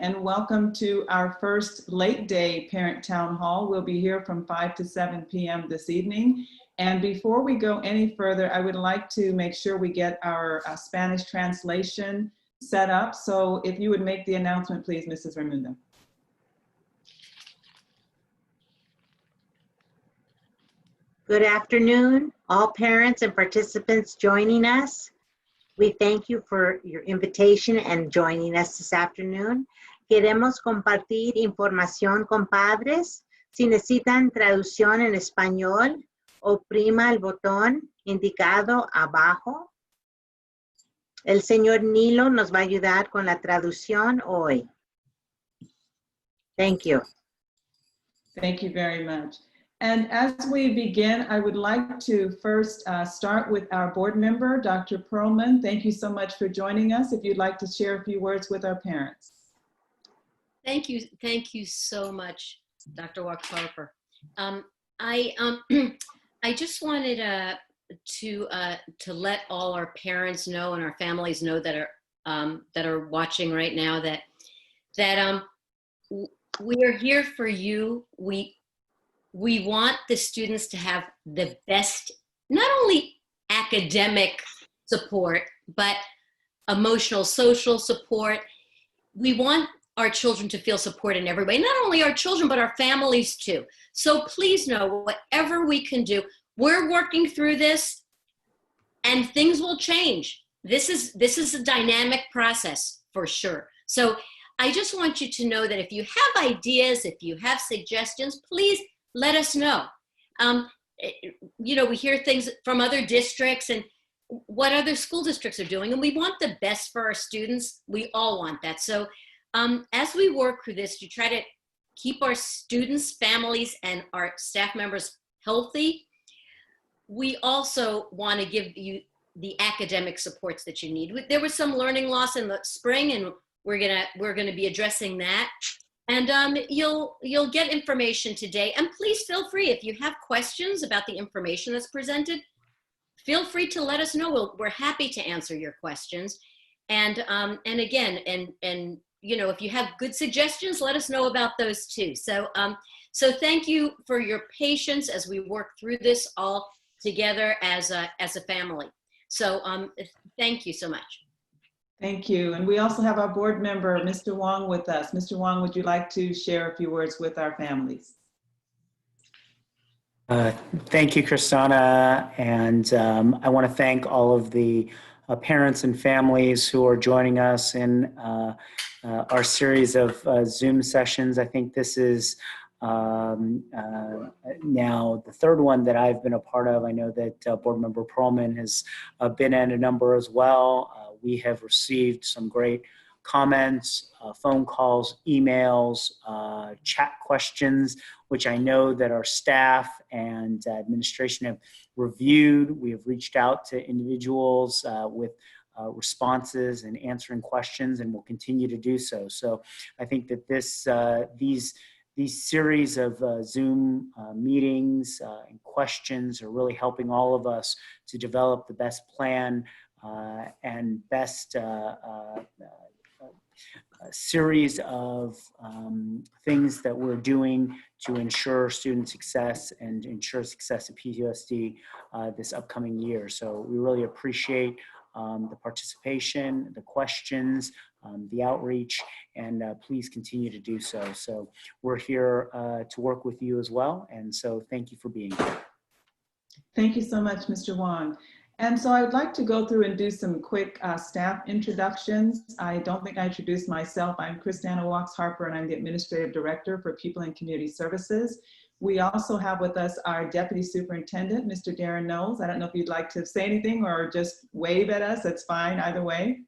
and welcome to our first late day parent town hall. We'll be here from 5 to 7 p.m. this evening. And before we go any further, I would like to make sure we get our Spanish translation set up. So if you would make the announcement, please, Mrs. Raimundo. Good afternoon, all parents and participants joining us. We thank you for your invitation and joining us this afternoon. Queremos compartir información con padres. Si necesitan traducción en español, oprima el botón indicado abajo. El señor Nilo nos va a ayudar con la traducción hoy. Thank you. Thank you very much. And as we begin, I would like to first start with our board member, Dr. Perlman. Thank you so much for joining us. If you'd like to share a few words with our parents. Thank you so much, Dr. Walker-Harper. I just wanted to let all our parents know and our families know that are watching right now that we are here for you. We want the students to have the best, not only academic support, but emotional, social support. We want our children to feel support in every way, not only our children, but our families too. So please know, whatever we can do, we're working through this and things will change. This is a dynamic process for sure. So I just want you to know that if you have ideas, if you have suggestions, please let us know. You know, we hear things from other districts and what other school districts are doing, and we want the best for our students. We all want that. So as we work through this to try to keep our students, families, and our staff members healthy, we also want to give you the academic supports that you need. There was some learning loss in the spring, and we're gonna be addressing that. And you'll get information today. And please feel free, if you have questions about the information that's presented, feel free to let us know. We're happy to answer your questions. And again, and you know, if you have good suggestions, let us know about those too. So so thank you for your patience as we work through this all together as a family. So thank you so much. Thank you. And we also have our board member, Mr. Wong, with us. Mr. Wong, would you like to share a few words with our families? Thank you, Kristana. And I want to thank all of the parents and families who are joining us in our series of Zoom sessions. I think this is now the third one that I've been a part of. I know that Board Member Perlman has been in a number as well. We have received some great comments, phone calls, emails, chat questions, which I know that our staff and administration have reviewed. We have reached out to individuals with responses and answering questions, and will continue to do so. So I think that these series of Zoom meetings and questions are really helping all of us to develop the best plan and best series of things that we're doing to ensure student success and ensure success at PTSD this upcoming year. So we really appreciate the participation, the questions, the outreach, and please continue to do so. So we're here to work with you as well. And so thank you for being here. Thank you so much, Mr. Wong. And so I would like to go through and do some quick staff introductions. I don't think I introduced myself. I'm Kristana Walker-Harper, and I'm the Administrative Director for People and Community Services. We also have with us our Deputy Superintendent, Mr. Darren Knowles. I don't know if you'd like to say anything or just wave at us. That's fine, either way.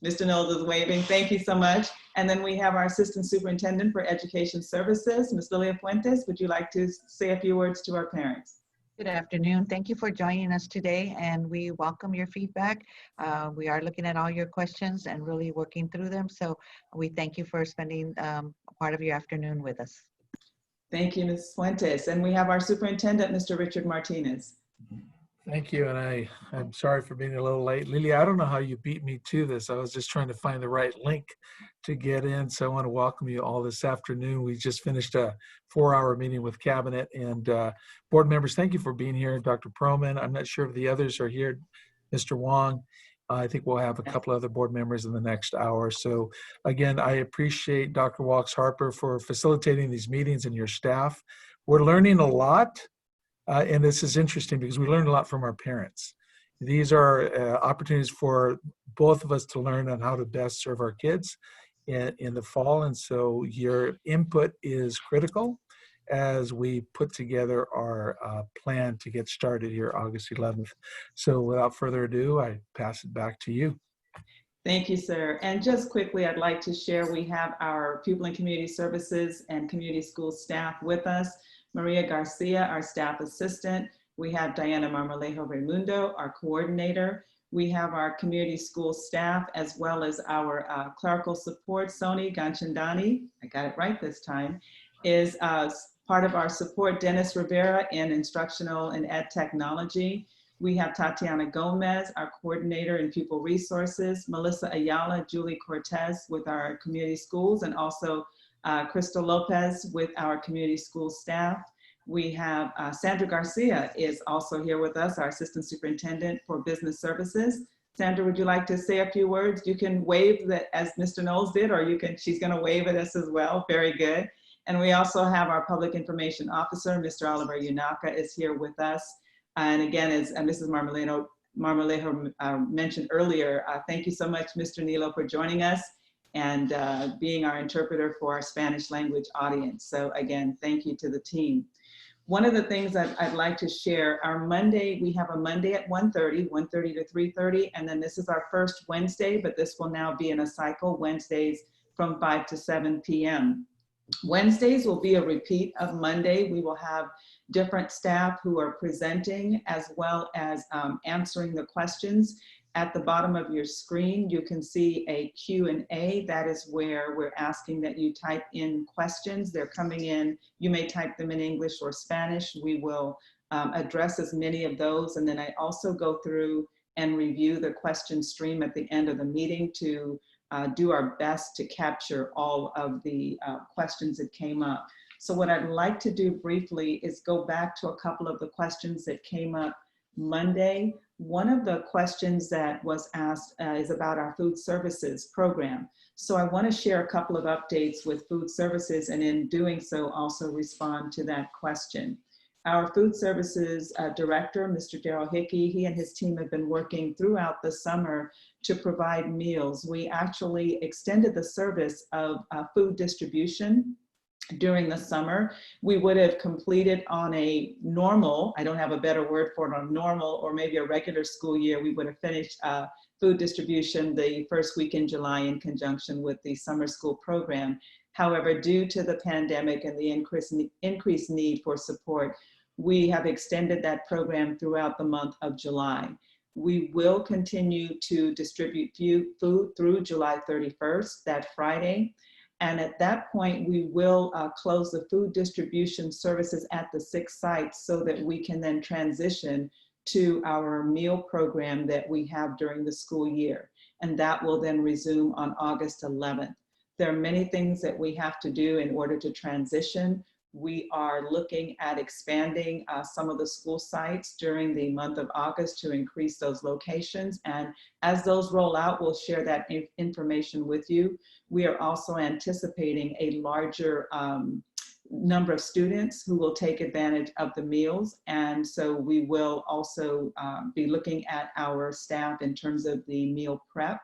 Mr. Knowles is waving. Thank you so much. And then we have our Assistant Superintendent for Education Services, Ms. Lilia Fuentes. Would you like to say a few words to our parents? Good afternoon. Thank you for joining us today, and we welcome your feedback. We are looking at all your questions and really working through them. So we thank you for spending part of your afternoon with us. Thank you, Ms. Fuentes. And we have our superintendent, Mr. Richard Martinez. Thank you, and I'm sorry for being a little late. Lily, I don't know how you beat me to this. I was just trying to find the right link to get in, so I want to welcome you all this afternoon. We just finished a 4-hour meeting with Cabinet and board members. Thank you for being here, Dr. Perlman. I'm not sure if the others are here. Mr. Wong, I think we'll have a couple other board members in the next hour. So again, I appreciate Dr. Walks Harper for facilitating these meetings and your staff. We're learning a lot. And this is interesting because we learned a lot from our parents. These are opportunities for both of us to learn on how to best serve our kids in the fall. And so your input is critical as we put together our plan to get started here August 11th. So without further ado, I pass it back to you. Thank you, sir. And just quickly, I'd like to share, we have our Pupil and Community Services and Community School staff with us. Maria Garcia, our staff assistant. We have Diana Marmolejo Raimundo, our coordinator. We have our community school staff, as well as our clerical support. Soni Ganchandani, I got it right this time, is part of our support. Dennis Rivera in instructional and ed technology. We have Tatiana Gomez, our coordinator in pupil resources. Melissa Ayala, Julie Cortez with our community schools, and also Crystal Lopez with our community school staff. We have Sandra Garcia is also here with us, our assistant superintendent for business services. Sandra, would you like to say a few words? You can wave that as Mr. Knowles did, or she's gonna wave at us as well. Very good. And we also have our public information officer, Mr. Oliver Yunaka is here with us. And again, as Mrs. Marmolejo mentioned earlier, thank you so much, Mr. Nilo, for joining us and being our interpreter for our Spanish language audience. So again, thank you to the team. One of the things that I'd like to share, our Monday, we have a Monday at 1:30 to 3:30, and then this is our first Wednesday, but this will now be in a cycle, Wednesdays from 5 to 7 p.m. Wednesdays will be a repeat of Monday. We will have different staff who are presenting as well as answering the questions. At the bottom of your screen, you can see a Q&A. That is where we're asking that you type in questions. They're coming in. You may type them in English or Spanish. We will address as many of those. And then I also go through and review the question stream at the end of the meeting to do our best to capture all of the questions that came up. So what I'd like to do briefly is go back to a couple of the questions that came up Monday. One of the questions that was asked is about our food services program. So I want to share a couple of updates with food services, and in doing so also respond to that question. Our food services director, Mr. Darrell Hickey, he and his team have been working throughout the summer to provide meals. We actually extended the service of food distribution during the summer. We would have completed on a normal, I don't have a better word for it, on normal or maybe a regular school year, we would have finished food distribution the first week in July in conjunction with the summer school program. However, due to the pandemic and the increased need for support, we have extended that program throughout the month of July. We will continue to distribute food through July 31st, that Friday. And at that point, we will close the food distribution services at the 6 sites so that we can then transition to our meal program that we have during the school year. And that will then resume on August 11th. There are many things that we have to do in order to transition. We are looking at expanding some of the school sites during the month of August to increase those locations. And as those roll out, we'll share that information with you. We are also anticipating a larger number of students who will take advantage of the meals. And so we will also be looking at our staff in terms of the meal prep.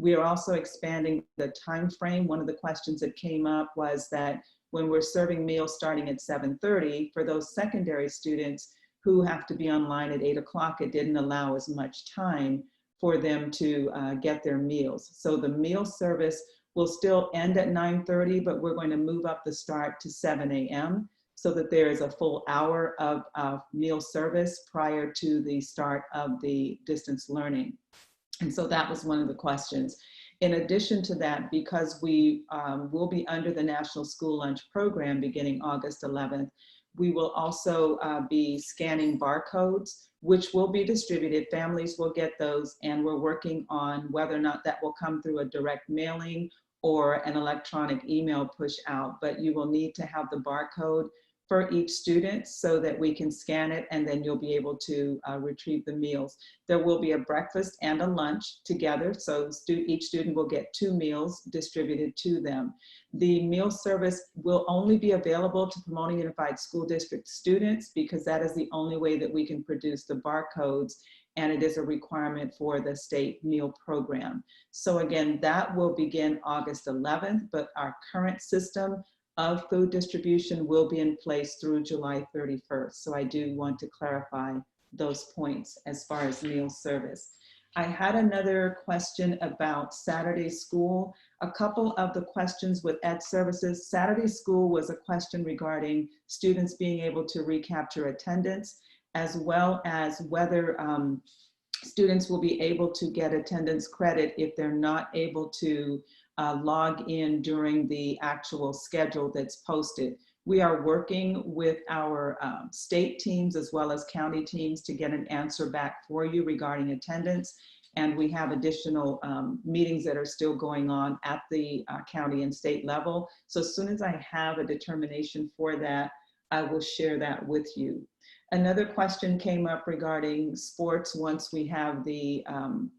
We are also expanding the time frame. One of the questions that came up was that when we're serving meals starting at 7:30, for those secondary students who have to be online at 8 o'clock, it didn't allow as much time for them to get their meals. So the meal service will still end at 9:30, but we're going to move up the start to 7 a.m. so that there is a full hour of meal service prior to the start of the distance learning. And so that was one of the questions. In addition to that, because we will be under the National School Lunch Program beginning August 11th, We will also be scanning barcodes, which will be distributed. Families will get those, and we're working on whether or not that will come through a direct mailing or an electronic email push out, but you will need to have the barcode for each student so that we can scan it, and then you'll be able to retrieve the meals. There will be a breakfast and a lunch together, so each student will get 2 meals distributed to them. The meal service will only be available to Pomona Unified School District students because that is the only way that we can produce the barcodes, and it is a requirement for the state meal program. So again, that will begin August 11th, but our current system of food distribution will be in place through July 31st. So I do want to clarify those points as far as meal service. I had another question about Saturday school. A couple of the questions with Ed Services. Saturday school was a question regarding students being able to recapture attendance, as well as whether students will be able to get attendance credit if they're not able to log in during the actual schedule that's posted. We are working with our state teams as well as county teams to get an answer back for you regarding attendance. And we have additional meetings that are still going on at the county and state level. So as soon as I have a determination for that, I will share that with you. Another question came up regarding sports once we have the,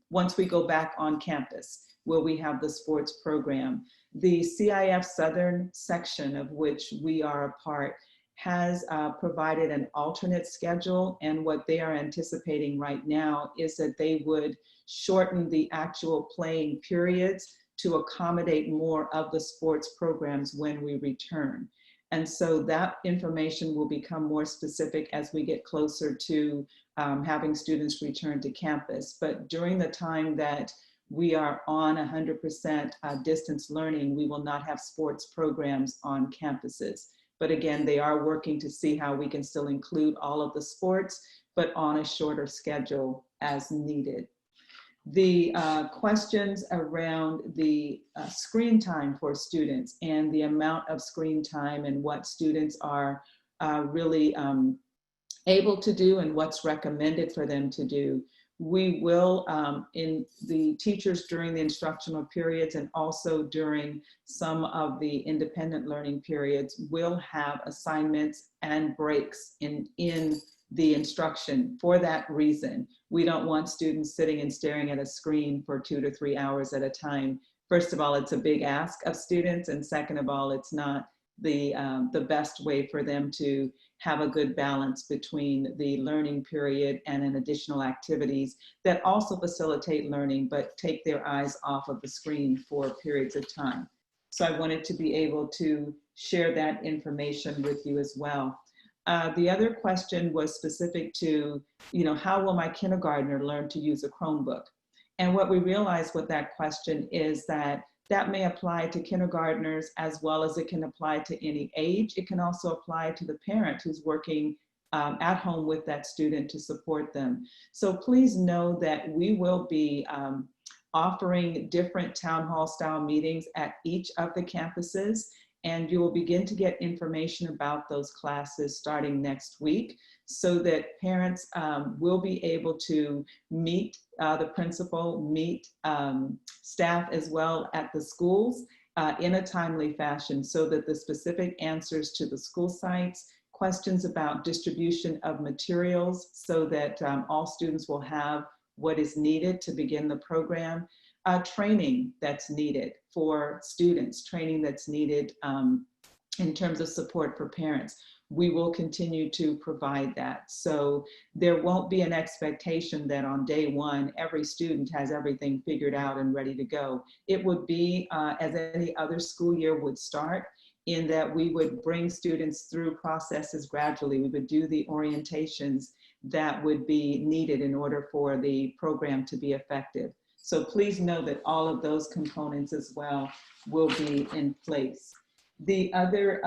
once we go back on campus. Will we have the sports program? The CIF Southern section, of which we are a part, has provided an alternate schedule, and what they are anticipating right now is that they would shorten the actual playing periods to accommodate more of the sports programs when we return. And so that information will become more specific as we get closer to having students return to campus. But during the time that we are on 100% distance learning, we will not have sports programs on campuses. But again, they are working to see how we can still include all of the sports, but on a shorter schedule as needed. The questions around the screen time for students and the amount of screen time and what students are really able to do and what's recommended for them to do. We will, in the teachers during the instructional periods and also during some of the independent learning periods, will have assignments and breaks in the instruction for that reason. We don't want students sitting and staring at a screen for 2 to 3 hours at a time. First of all, it's a big ask of students, and second of all, it's not the best way for them to have a good balance between the learning period and an additional activities that also facilitate learning but take their eyes off of the screen for periods of time. So I wanted to be able to share that information with you as well. The other question was specific to, how will my kindergartner learn to use a Chromebook? And what we realized with that question is that may apply to kindergartners as well as it can apply to any age. It can also apply to the parent who's working at home with that student to support them. So please know that we will be offering different town hall style meetings at each of the campuses, and you will begin to get information about those classes starting next week so that parents will be able to meet the principal, meet staff as well at the schools in a timely fashion so that the specific answers to the school sites, questions about distribution of materials so that all students will have what is needed to begin the program, training that's needed for students, training that's needed in terms of support for parents. We will continue to provide that. So there won't be an expectation that on day one, every student has everything figured out and ready to go. It would be as any other school year would start, in that we would bring students through processes gradually. We would do the orientations that would be needed in order for the program to be effective. So please know that all of those components as well will be in place. The other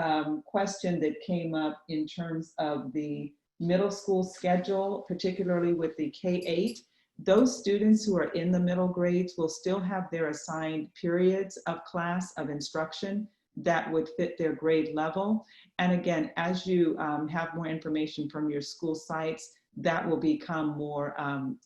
question that came up in terms of the middle school schedule, particularly with the K-8, those students who are in the middle grades will still have their assigned periods of class of instruction. that would fit their grade level. And again, as you have more information from your school sites, that will become more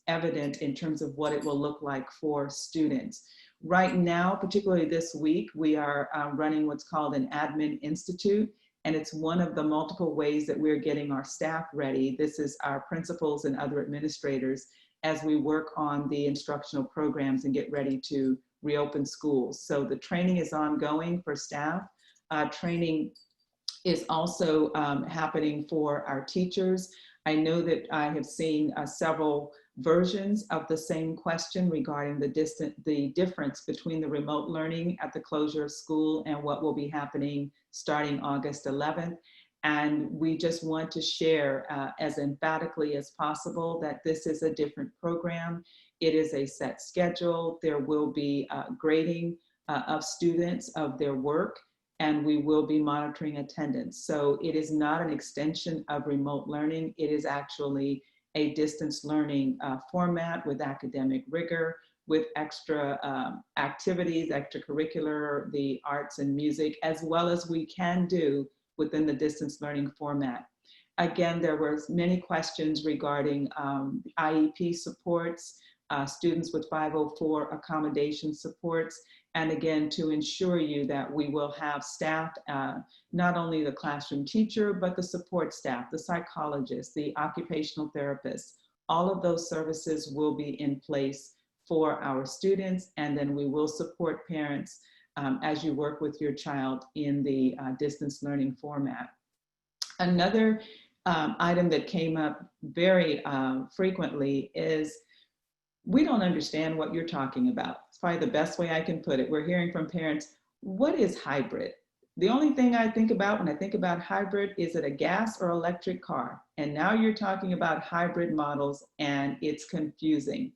evident in terms of what it will look like for students. Right now, particularly this week, we are running what's called an Admin Institute, and it's one of the multiple ways that we're getting our staff ready. This is our principals and other administrators as we work on the instructional programs and get ready to reopen schools. So the training is ongoing for staff. Training is also happening for our teachers. I know that I have seen several versions of the same question regarding the difference between the remote learning at the closure of school and what will be happening starting August 11th. And we just want to share as emphatically as possible that this is a different program. It is a set schedule. There will be grading of students of their work, and we will be monitoring attendance. So it is not an extension of remote learning. It is actually a distance learning format with academic rigor, with extra activities, extracurricular, the arts and music, as well as we can do within the distance learning format. Again, there were many questions regarding IEP supports, students with 504 accommodation supports, and again, to ensure you that we will have staff, not only the classroom teacher, but the support staff, the psychologists, the occupational therapists. All of those services will be in place for our students, and then we will support parents as you work with your child in the distance learning format. Another item that came up very frequently is, we don't understand what you're talking about. It's probably the best way I can put it. We're hearing from parents, what is hybrid? The only thing I think about when I think about hybrid, is it a gas or electric car? And now you're talking about hybrid models and it's confusing.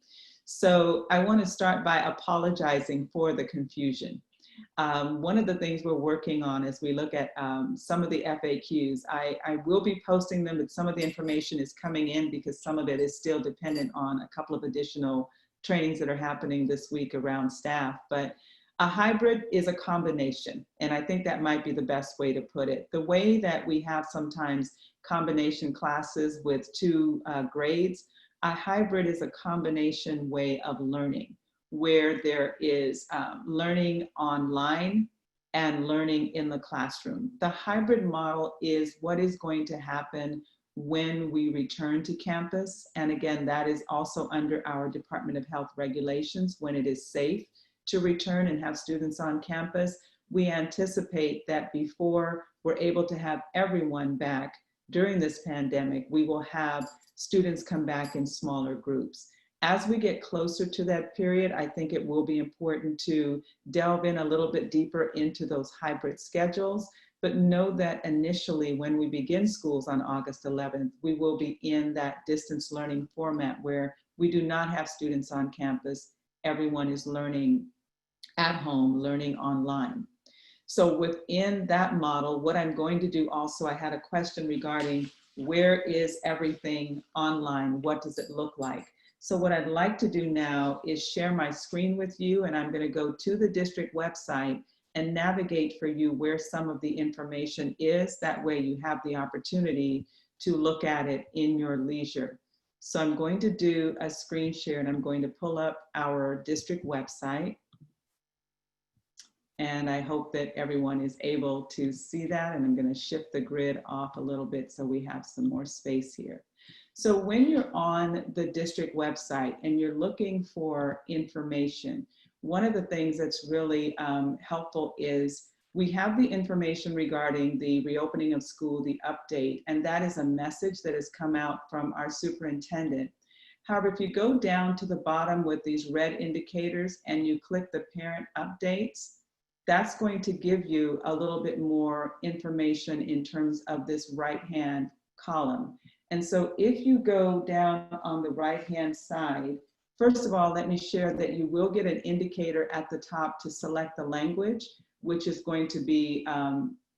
So I want to start by apologizing for the confusion. One of the things we're working on as we look at some of the FAQs, I will be posting them, but some of the information is coming in because some of it is still dependent on a couple of additional trainings that are happening this week around staff. But a hybrid is a combination, and I think that might be the best way to put it. The way that we have sometimes combination classes with 2 grades, a hybrid is a combination way of learning, where there is learning online and learning in the classroom. The hybrid model is what is going to happen when we return to campus. And again, that is also under our Department of Health regulations. When it is safe to return and have students on campus, we anticipate that before we're able to have everyone back during this pandemic, we will have students come back in smaller groups. As we get closer to that period, I think it will be important to delve in a little bit deeper into those hybrid schedules, but know that initially when we begin schools on August 11th, we will be in that distance learning format where we do not have students on campus. Everyone is learning at home, learning online. So within that model, what I'm going to do also, I had a question regarding where is everything online? What does it look like? So what I'd like to do now is share my screen with you, and I'm going to go to the district website and navigate for you where some of the information is. That way you have the opportunity to look at it in your leisure. So I'm going to do a screen share, and I'm going to pull up our district website. And I hope that everyone is able to see that. And I'm going to shift the grid off a little bit so we have some more space here. So when you're on the district website and you're looking for information, one of the things that's really helpful is we have the information regarding the reopening of school, the update, and that is a message that has come out from our superintendent. However, if you go down to the bottom with these red indicators and you click the parent updates, that's going to give you a little bit more information in terms of this right-hand column. And so if you go down on the right-hand side, first of all, let me share that you will get an indicator at the top to select the language, which is going to be,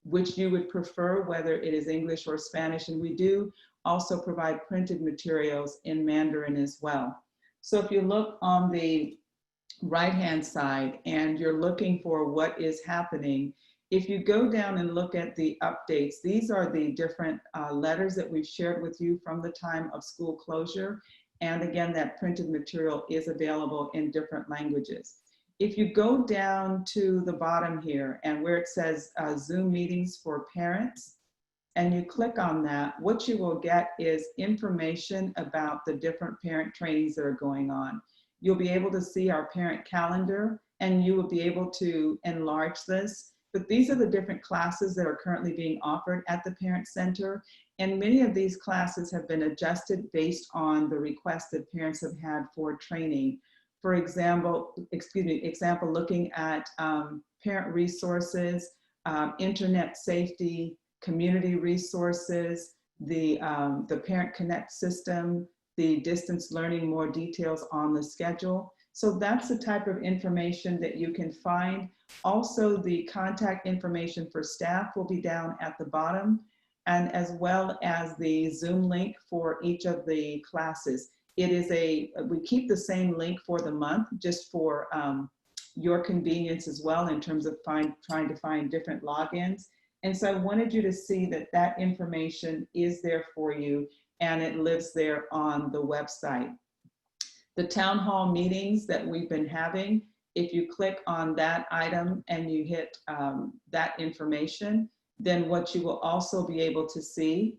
which you would prefer, whether it is English or Spanish. And we do also provide printed materials in Mandarin as well. So if you look on the right-hand side and you're looking for what is happening, If you go down and look at the updates, these are the different letters that we've shared with you from the time of school closure. And again, that printed material is available in different languages. If you go down to the bottom here and where it says Zoom meetings for parents, and you click on that, what you will get is information about the different parent trainings that are going on. You'll be able to see our parent calendar, and you will be able to enlarge this. But these are the different classes that are currently being offered at the Parent Center. And many of these classes have been adjusted based on the requests that parents have had for training. For example, looking at parent resources, internet safety, community resources, the Parent Connect system, the distance learning, more details on the schedule. So that's the type of information that you can find. Also, the contact information for staff will be down at the bottom, and as well as the Zoom link for each of the classes. It is we keep the same link for the month, just for your convenience as well, in terms of trying to find different logins. And so I wanted you to see that that information is there for you, and it lives there on the website. The town hall meetings that we've been having, if you click on that item and you hit that information, then what you will also be able to see,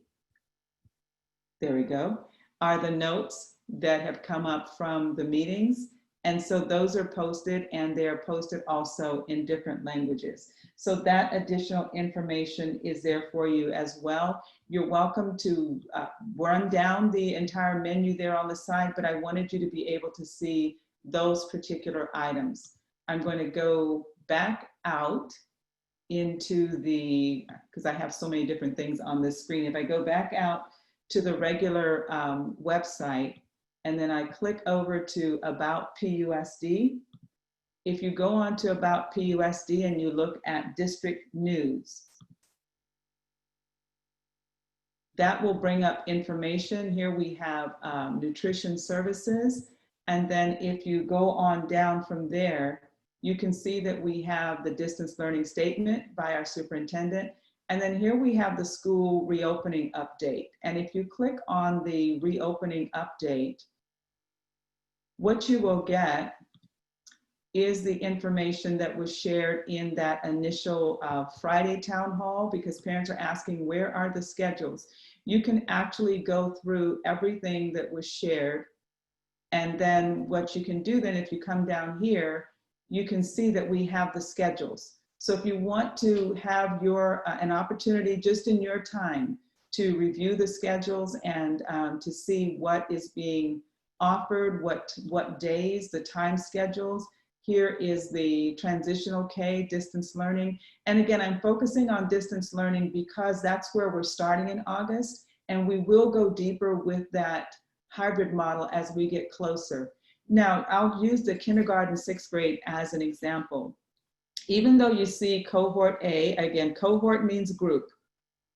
there we go, are the notes that have come up from the meetings. And so those are posted, and they're posted also in different languages. So that additional information is there for you as well. You're welcome to run down the entire menu there on the side, but I wanted you to be able to see those particular items. I'm going to go back out into because I have so many different things on this screen. If I go back out to the regular website, and then I click over to About PUSD. If you go on to About PUSD and you look at District News, that will bring up information. Here we have nutrition services. And then if you go on down from there, you can see that we have the distance learning statement by our superintendent. And then here we have the school reopening update. And if you click on the reopening update, what you will get is the information that was shared in that initial Friday town hall, because parents are asking, where are the schedules? You can actually go through everything that was shared. And then what you can do then, if you come down here, you can see that we have the schedules. So if you want to have an opportunity just in your time to review the schedules and to see what is being offered, what days, the time schedules. Here is the transitional K, distance learning. And again, I'm focusing on distance learning because that's where we're starting in August, and we will go deeper with that hybrid model as we get closer. Now, I'll use the kindergarten, 6th grade as an example. Even though you see cohort A, again, cohort means group.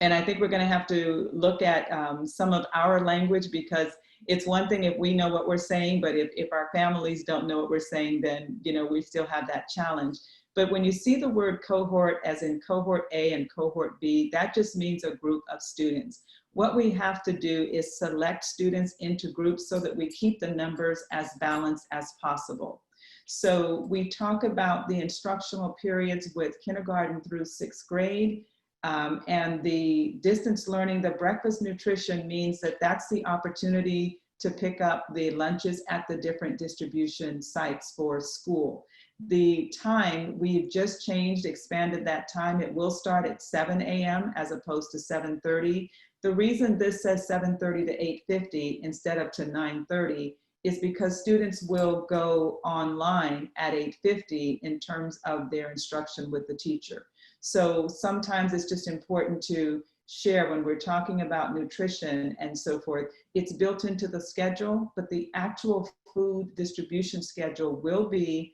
And I think we're gonna have to look at some of our language, because it's one thing if we know what we're saying, but if our families don't know what we're saying, then we still have that challenge. But when you see the word cohort, as in cohort A and cohort B, that just means a group of students. What we have to do is select students into groups so that we keep the numbers as balanced as possible. So we talk about the instructional periods with kindergarten through 6th grade. And the distance learning, the breakfast nutrition means that that's the opportunity to pick up the lunches at the different distribution sites for school. The time, we've just changed, expanded that time. It will start at 7 a.m. as opposed to 7:30. The reason this says 7:30 to 8:50 instead of to 9:30 is because students will go online at 8:50 in terms of their instruction with the teacher. So sometimes it's just important to share when we're talking about nutrition and so forth. It's built into the schedule, but the actual food distribution schedule will be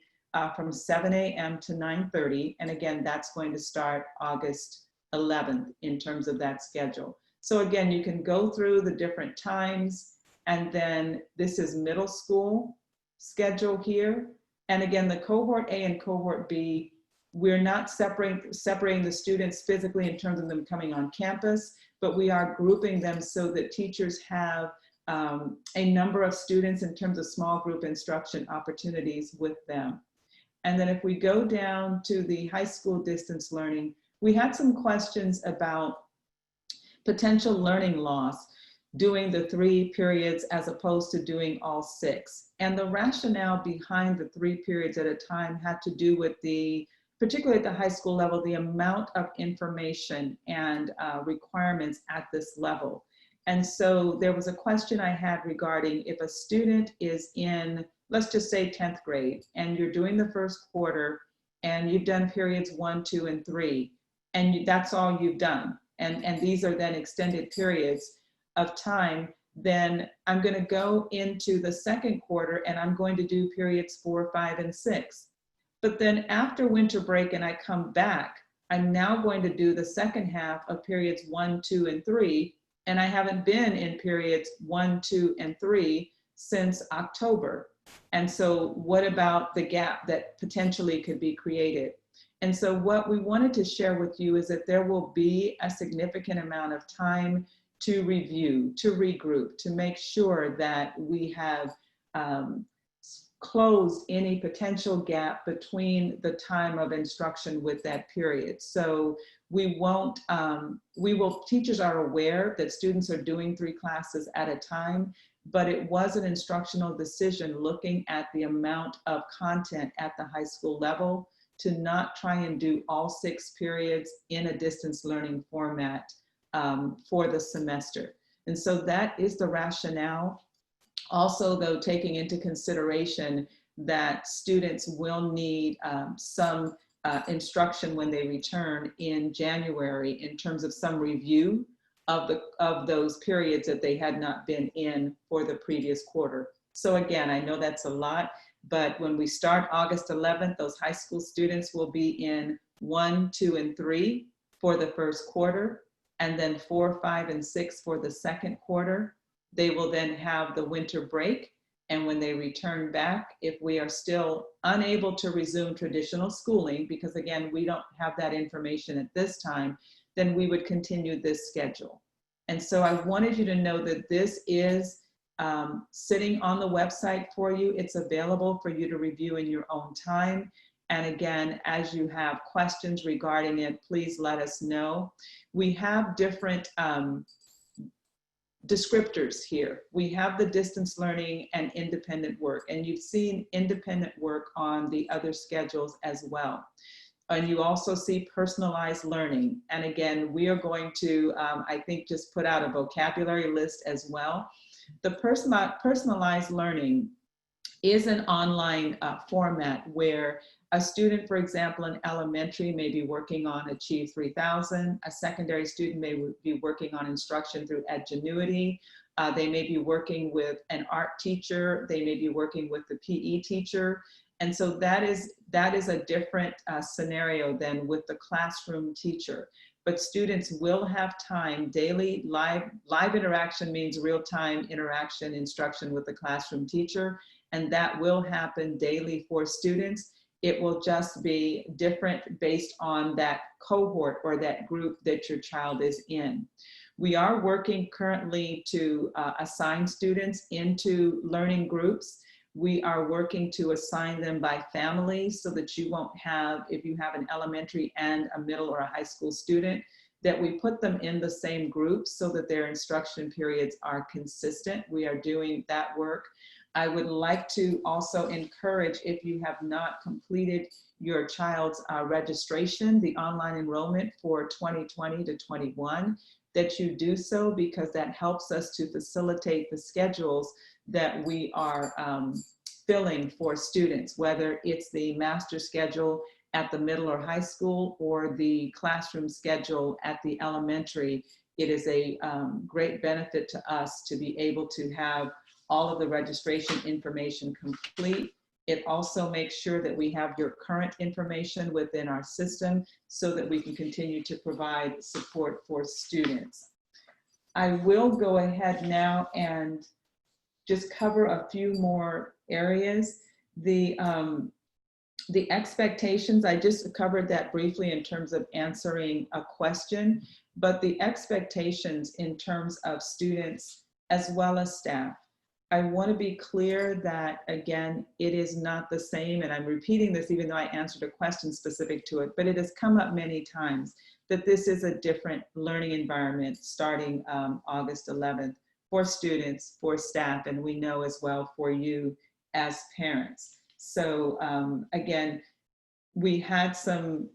from 7 a.m. to 9:30. And again, that's going to start August 11th in terms of that schedule. So again, you can go through the different times, and then this is middle school schedule here. And again, the cohort A and cohort B We're not separating the students physically in terms of them coming on campus, but we are grouping them so that teachers have a number of students in terms of small group instruction opportunities with them. And then if we go down to the high school distance learning, we had some questions about potential learning loss doing the 3 periods as opposed to doing all 6. And the rationale behind the 3 periods at a time had to do with particularly at the high school level, the amount of information and requirements at this level. And so there was a question I had regarding if a student is in, let's just say 10th grade, and you're doing the first quarter and you've done periods 1, 2, and 3, and that's all you've done. And these are then extended periods of time, then I'm going to go into the second quarter and I'm going to do periods 4, 5, and 6. But then after winter break and I come back, I'm now going to do the second half of periods 1, 2, and 3. And I haven't been in periods 1, 2, and 3 since October. And so what about the gap that potentially could be created? And so what we wanted to share with you is that there will be a significant amount of time to review, to regroup, to make sure that we have closed any potential gap between the time of instruction with that period. So we won't, teachers are aware that students are doing 3 classes at a time, but it was an instructional decision looking at the amount of content at the high school level to not try and do all 6 periods in a distance learning format for the semester. And so that is the rationale. Also, though, taking into consideration that students will need some instruction when they return in January in terms of some review of those periods that they had not been in for the previous quarter. So again, I know that's a lot, but when we start August 11th, those high school students will be in 1, 2, and 3 for the first quarter, and then 4, 5, and 6 for the second quarter. They will then have the winter break. And when they return back, if we are still unable to resume traditional schooling, because again, we don't have that information at this time, then we would continue this schedule. And so I wanted you to know that this is sitting on the website for you. It's available for you to review in your own time. And again, as you have questions regarding it, please let us know. We have different descriptors here. We have the distance learning and independent work, and you've seen independent work on the other schedules as well. And you also see personalized learning. And again, we are going to, I think, just put out a vocabulary list as well. The personalized learning is an online format where a student, for example, in elementary may be working on Achieve 3000. A secondary student may be working on instruction through Edgenuity. They may be working with an art teacher. They may be working with the PE teacher. And so that is a different scenario than with the classroom teacher. But students will have time, daily live interaction means real-time interaction, instruction with the classroom teacher, and that will happen daily for students. It will just be different based on that cohort or that group that your child is in. We are working currently to assign students into learning groups. We are working to assign them by family so that you won't have, if you have an elementary and a middle or a high school student, that we put them in the same group so that their instruction periods are consistent. We are doing that work. I would like to also encourage, if you have not completed your child's registration, the online enrollment for 2020 to 21, that you do so, because that helps us to facilitate the schedules that we are filling for students, whether it's the master schedule at the middle or high school or the classroom schedule at the elementary. It is a great benefit to us to be able to have all of the registration information complete. It also makes sure that we have your current information within our system so that we can continue to provide support for students. I will go ahead now and just cover a few more areas. The expectations, I just covered that briefly in terms of answering a question, but the expectations in terms of students as well as staff, I want to be clear that, again, it is not the same, and I'm repeating this even though I answered a question specific to it, but it has come up many times that this is a different learning environment starting August 11th for students, for staff, and we know as well for you as parents. So again, we had some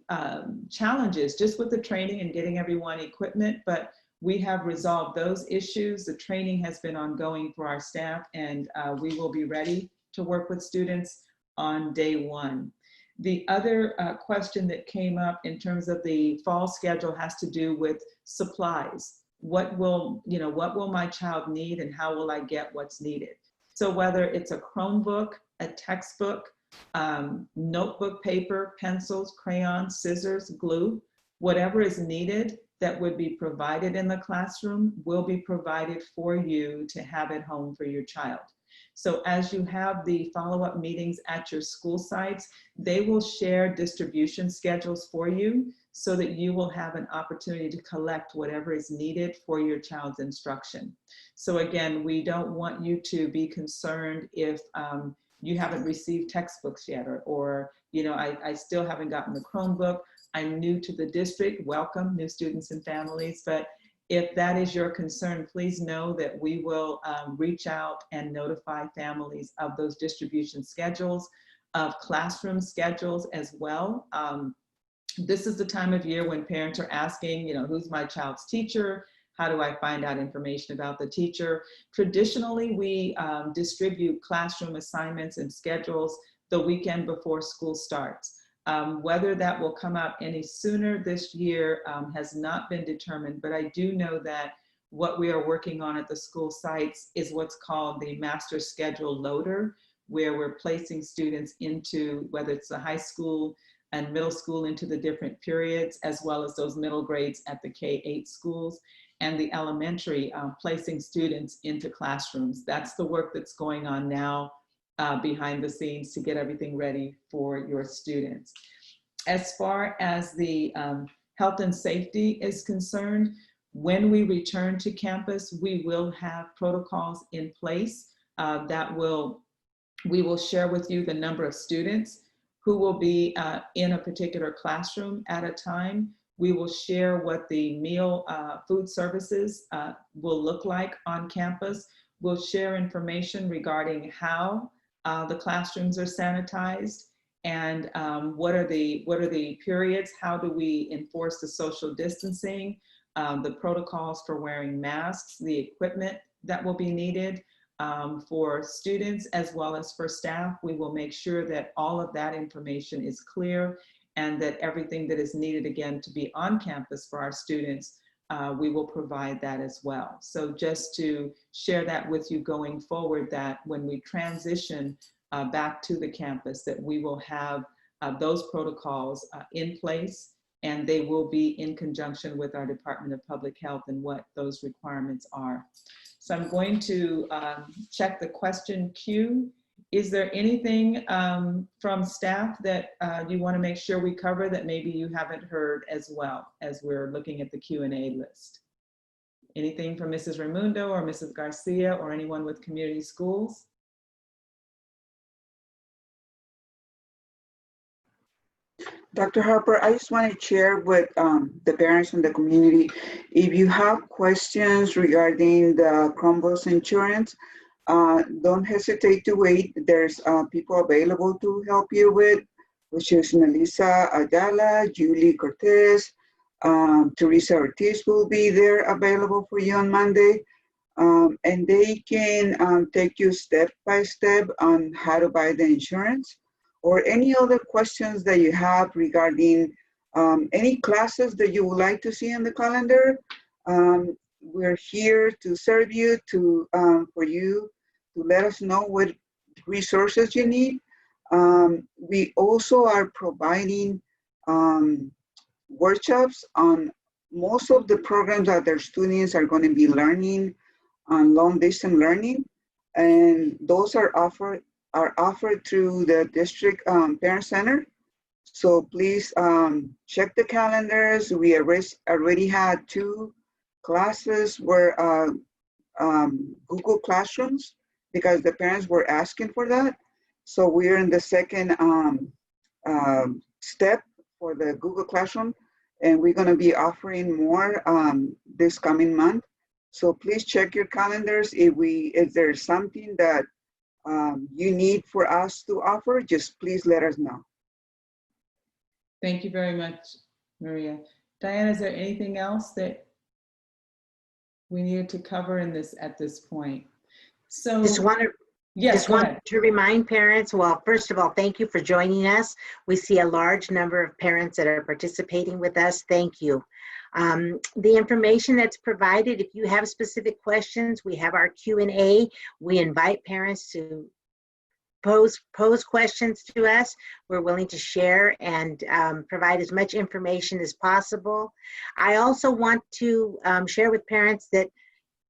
challenges just with the training and getting everyone equipment, but we have resolved those issues. The training has been ongoing for our staff, and we will be ready to work with students on day one. The other question that came up in terms of the fall schedule has to do with supplies. What will my child need, and how will I get what's needed? So whether it's a Chromebook, a textbook, notebook paper, pencils, crayons, scissors, glue, whatever is needed that would be provided in the classroom will be provided for you to have at home for your child. So as you have the follow-up meetings at your school sites, they will share distribution schedules for you so that you will have an opportunity to collect whatever is needed for your child's instruction. So again, we don't want you to be concerned if you haven't received textbooks yet, or I still haven't gotten the Chromebook. I'm new to the district. Welcome, new students and families. But if that is your concern, please know that we will reach out and notify families of those distribution schedules, of classroom schedules as well. This is the time of year when parents are asking, who's my child's teacher? How do I find out information about the teacher? Traditionally, we distribute classroom assignments and schedules the weekend before school starts. Whether that will come out any sooner this year has not been determined, but I do know that what we are working on at the school sites is what's called the master schedule loader, where we're placing students into, whether it's the high school and middle school, into the different periods, as well as those middle grades at the K-8 schools, and the elementary, placing students into classrooms. That's the work that's going on now behind the scenes to get everything ready for your students. As far as the health and safety is concerned, when we return to campus, we will have protocols in place we will share with you the number of students who will be in a particular classroom at a time. We will share what the meal food services will look like on campus. We'll share information regarding how the classrooms are sanitized, and what are the periods, how do we enforce the social distancing, the protocols for wearing masks, the equipment that will be needed for students as well as for staff. We will make sure that all of that information is clear, and that everything that is needed, again, to be on campus for our students, we will provide that as well. So just to share that with you going forward, that when we transition back to the campus, that we will have those protocols in place, and they will be in conjunction with our Department of Public Health and what those requirements are. So I'm going to check the question queue. Is there anything from staff that you want to make sure we cover that maybe you haven't heard as well as we're looking at the Q&A list? Anything from Mrs. Raimundo or Mrs. Garcia or anyone with community schools? Dr. Harper, I just want to share with the parents and the community, if you have questions regarding the Chromebooks insurance, don't hesitate to wait. There's people available to help you with, which is Melissa Ayala, Julie Cortez, Teresa Ortiz will be there available for you on Monday. And they can take you step by step on how to buy the insurance, or any other questions that you have regarding any classes that you would like to see on the calendar. We're here to serve you, for you to let us know what resources you need. We also are providing workshops on most of the programs that their students are going to be learning on long distance learning, and those are offered are offered through the district parent center. So please check the calendars. We already had 2 classes where Google Classrooms, because the parents were asking for that. So we're in the second step for the Google Classroom, and we're going to be offering more this coming month. So please check your calendars. If there's something that you need for us to offer, just please let us know. Thank you very much, Maria. Diana, is there anything else that we needed to cover in this at this point? So Just want to yes, Just go want ahead. to remind parents, well, first of all, thank you for joining us. We see a large number of parents that are participating with us. Thank you. The information that's provided, if you have specific questions, we have our Q&A. We invite parents to pose questions to us. We're willing to share and provide as much information as possible. I also want to share with parents that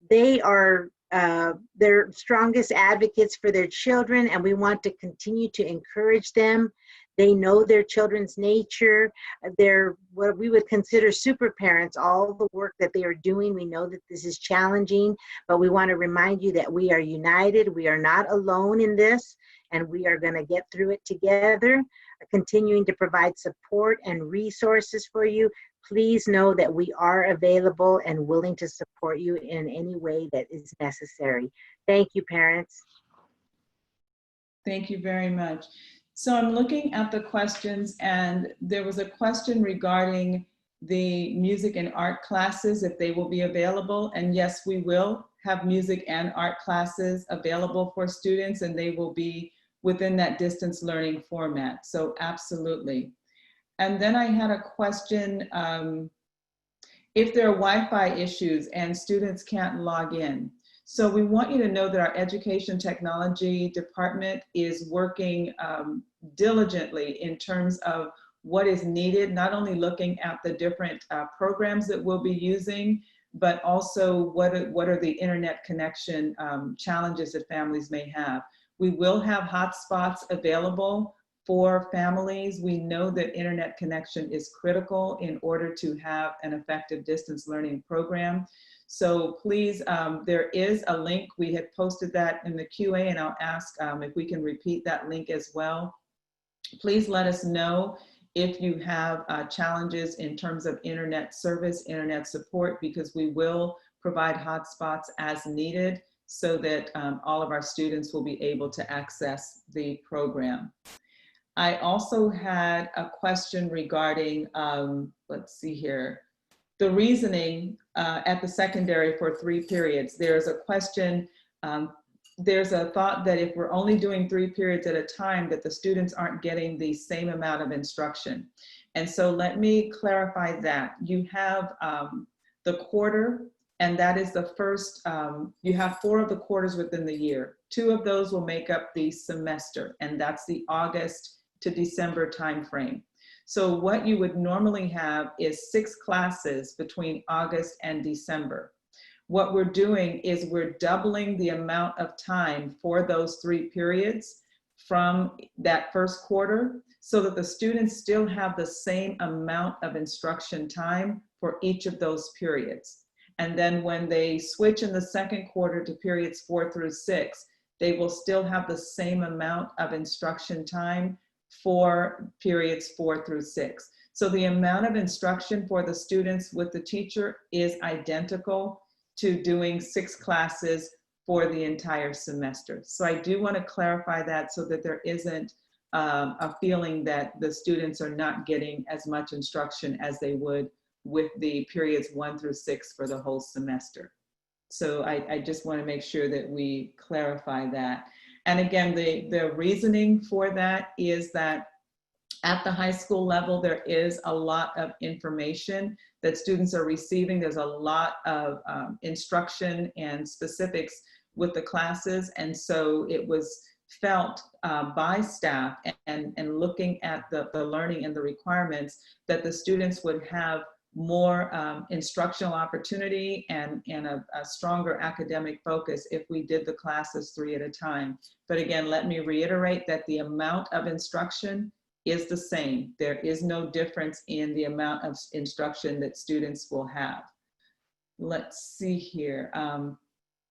they are their strongest advocates for their children, and we want to continue to encourage them. They know their children's nature. They're what we would consider super parents, all the work that they are doing. We know that this is challenging, but we want to remind you that we are united. We are not alone in this, and we are going to get through it together, continuing to provide support and resources for you. Please know that we are available and willing to support you in any way that is necessary. Thank you, parents. Thank you very much. So I'm looking at the questions, and there was a question regarding the music and art classes, if they will be available. And yes, we will have music and art classes available for students, and they will be within that distance learning format. So absolutely. And then I had a question, if there are Wi-Fi issues and students can't log in. So we want you to know that our Education Technology Department is working diligently in terms of what is needed, not only looking at the different programs that we'll be using, but also what are the internet connection challenges that families may have. We will have hotspots available for families. We know that internet connection is critical in order to have an effective distance learning program. So please, there is a link. We had posted that in the QA, and I'll ask if we can repeat that link as well. Please let us know if you have challenges in terms of internet service, internet support, because we will provide hotspots as needed so that all of our students will be able to access the program. I also had a question regarding, let's see here, the reasoning at the secondary for 3 periods. There's a question, there's a thought that if we're only doing 3 periods at a time, that the students aren't getting the same amount of instruction. And so let me clarify that. You have the quarter, and that is the first, you have 4 of the quarters within the year. 2 of those will make up the semester, and that's the August to December timeframe. So what you would normally have is 6 classes between August and December. What we're doing is we're doubling the amount of time for those 3 periods from that first quarter so that the students still have the same amount of instruction time for each of those periods. And then when they switch in the second quarter to periods 4 through 6, they will still have the same amount of instruction time for periods 4 through 6. So the amount of instruction for the students with the teacher is identical to doing 6 classes for the entire semester. So I do want to clarify that so that there isn't a feeling that the students are not getting as much instruction as they would with the periods 1 through 6 for the whole semester. So I just want to make sure that we clarify that. And again, the reasoning for that is that at the high school level, there is a lot of information that students are receiving. There's a lot of instruction and specifics with the classes. And so it was felt by staff and looking at the learning and the requirements that the students would have more instructional opportunity and a stronger academic focus if we did the classes 3 at a time. But again, let me reiterate that the amount of instruction is the same. There is no difference in the amount of instruction that students will have. Let's see here.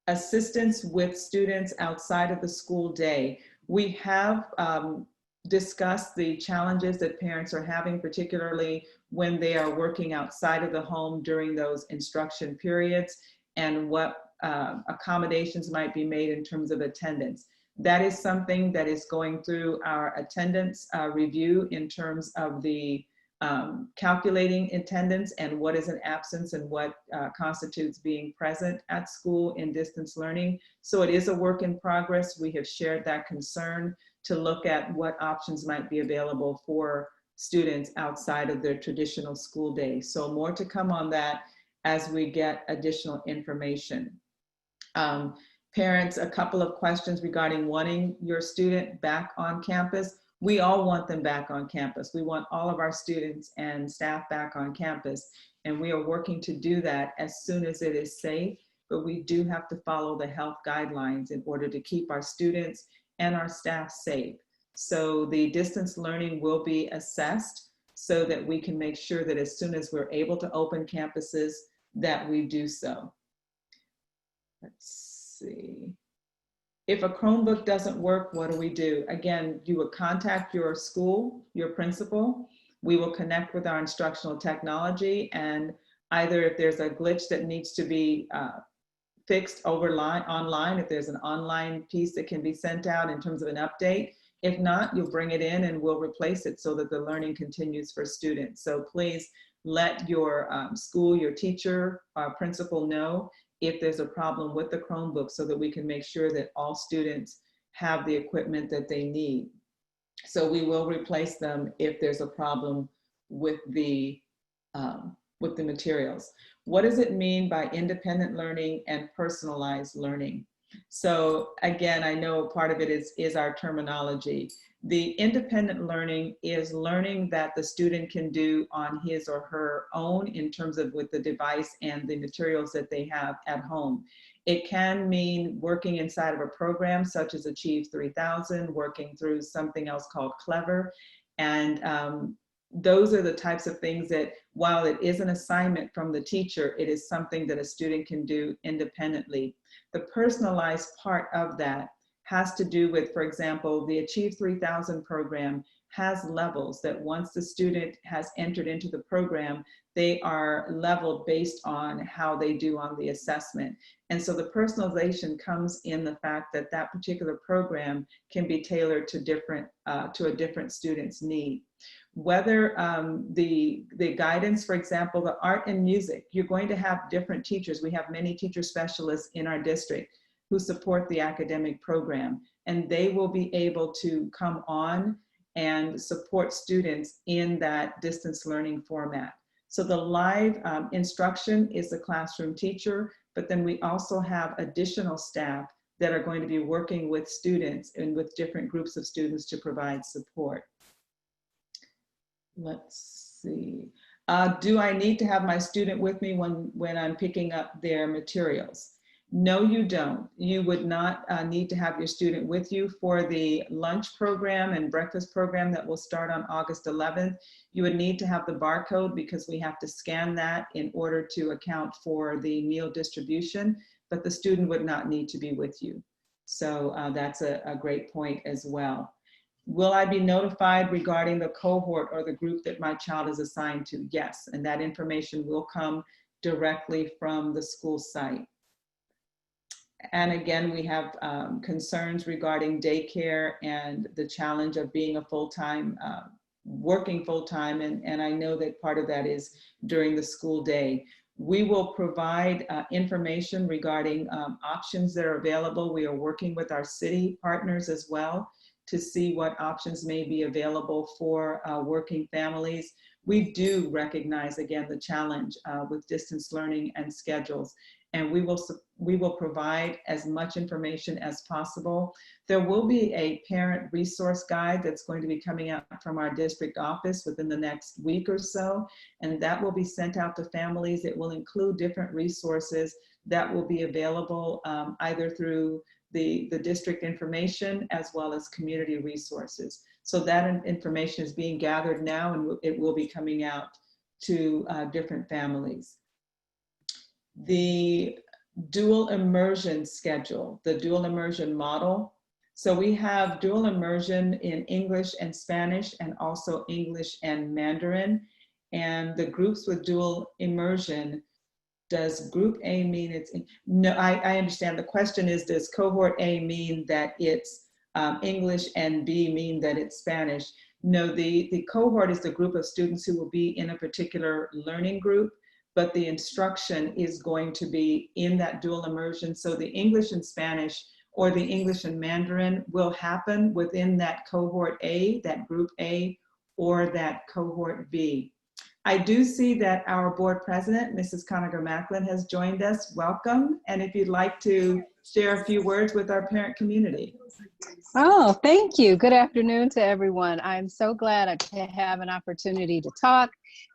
Assistance with students outside of the school day. We have discussed the challenges that parents are having, particularly when they are working outside of the home during those instruction periods, and what accommodations might be made in terms of attendance. That is something that is going through our attendance review in terms of the calculating attendance and what is an absence and what constitutes being present at school in distance learning. So it is a work in progress. We have shared that concern to look at what options might be available for students outside of their traditional school day. So more to come on that as we get additional information. Parents, a couple of questions regarding wanting your student back on campus. We all want them back on campus. We want all of our students and staff back on campus, and we are working to do that as soon as it is safe, but we do have to follow the health guidelines in order to keep our students and our staff safe. So the distance learning will be assessed so that we can make sure that as soon as we're able to open campuses, that we do so. Let's see. If a Chromebook doesn't work, what do we do? Again, you would contact your school, your principal. We will connect with our instructional technology, and either if there's a glitch that needs to be fixed online, if there's an online piece that can be sent out in terms of an update. If not, you'll bring it in and we'll replace it so that the learning continues for students. So please let your school, your teacher, principal know if there's a problem with the Chromebook so that we can make sure that all students have the equipment that they need. So we will replace them if there's a problem with the materials. What does it mean by independent learning and personalized learning? So again, I know part of it is our terminology. The independent learning is learning that the student can do on his or her own in terms of with the device and the materials that they have at home. It can mean working inside of a program such as Achieve 3000, working through something else called Clever. And those are the types of things that, while it is an assignment from the teacher, it is something that a student can do independently. The personalized part of that has to do with, for example, the Achieve 3000 program has levels that once the student has entered into the program, they are leveled based on how they do on the assessment. And so the personalization comes in the fact that that particular program can be tailored to a different student's need. Whether the guidance, for example, the art and music, you're going to have different teachers. We have many teacher specialists in our district who support the academic program, and they will be able to come on and support students in that distance learning format. So the live instruction is the classroom teacher, but then we also have additional staff that are going to be working with students and with different groups of students to provide support. Let's see. Do I need to have my student with me when I'm picking up their materials? No, you don't. You would not need to have your student with you for the lunch program and breakfast program that will start on August 11th. You would need to have the barcode because we have to scan that in order to account for the meal distribution, but the student would not need to be with you. So that's a great point as well. Will I be notified regarding the cohort or the group that my child is assigned to? Yes, and that information will come directly from the school site. And again, we have concerns regarding daycare and the challenge of being a full-time, working full-time, and I know that part of that is during the school day. We will provide information regarding options that are available. We are working with our city partners as well to see what options may be available for working families. we do recognize, again, the challenge with distance learning and schedules. And we will provide as much information as possible. There will be a parent resource guide that's going to be coming out from our district office within the next week or so, and that will be sent out to families. It will include different resources that will be available either through the district information as well as community resources. So that information is being gathered now, and it will be coming out to different families. The dual immersion schedule, the dual immersion model. So we have dual immersion in English and Spanish, and also English and Mandarin. And the groups with dual immersion, does group A mean it's, no, I understand. The question is, does cohort A mean that it's English and B mean that it's Spanish? No, the cohort is the group of students who will be in a particular learning group, but the instruction is going to be in that dual immersion. So the English and Spanish or the English and Mandarin will happen within that cohort A, that group A, or that cohort B. I do see that our board president, Mrs. Conager-Macklin, has joined us. Welcome. And if you'd like to share a few words with our parent community. Oh, thank you. Good afternoon to everyone. I'm so glad to have an opportunity to talk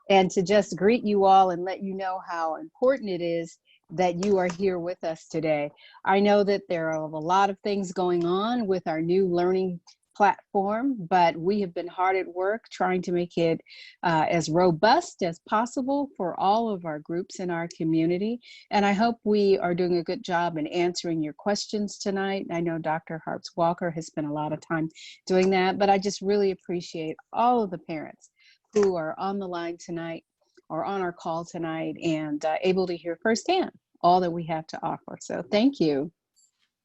and to just greet you all and let you know how important it is that you are here with us today. I know that there are a lot of things going on with our new learning platform, but we have been hard at work trying to make it as robust as possible for all of our groups in our community. And I hope we are doing a good job in answering your questions tonight. I know Dr. Harps Walker has spent a lot of time doing that, but I just really appreciate all of the parents who are on the line tonight or on our call tonight and able to hear firsthand all that we have to offer. So thank you.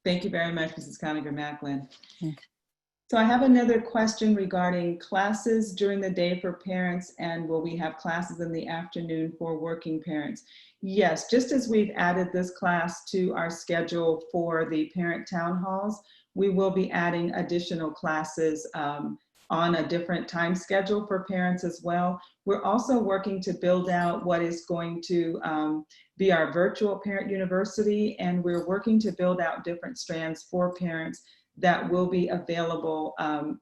Thank you very much, Mrs. Conager-Macklin. So I have another question regarding classes during the day for parents, and will we have classes in the afternoon for working parents? Yes, just as we've added this class to our schedule for the parent town halls, we will be adding additional classes on a different time schedule for parents as well. We're also working to build out what is going to be our virtual parent university, and we're working to build out different strands for parents that will be available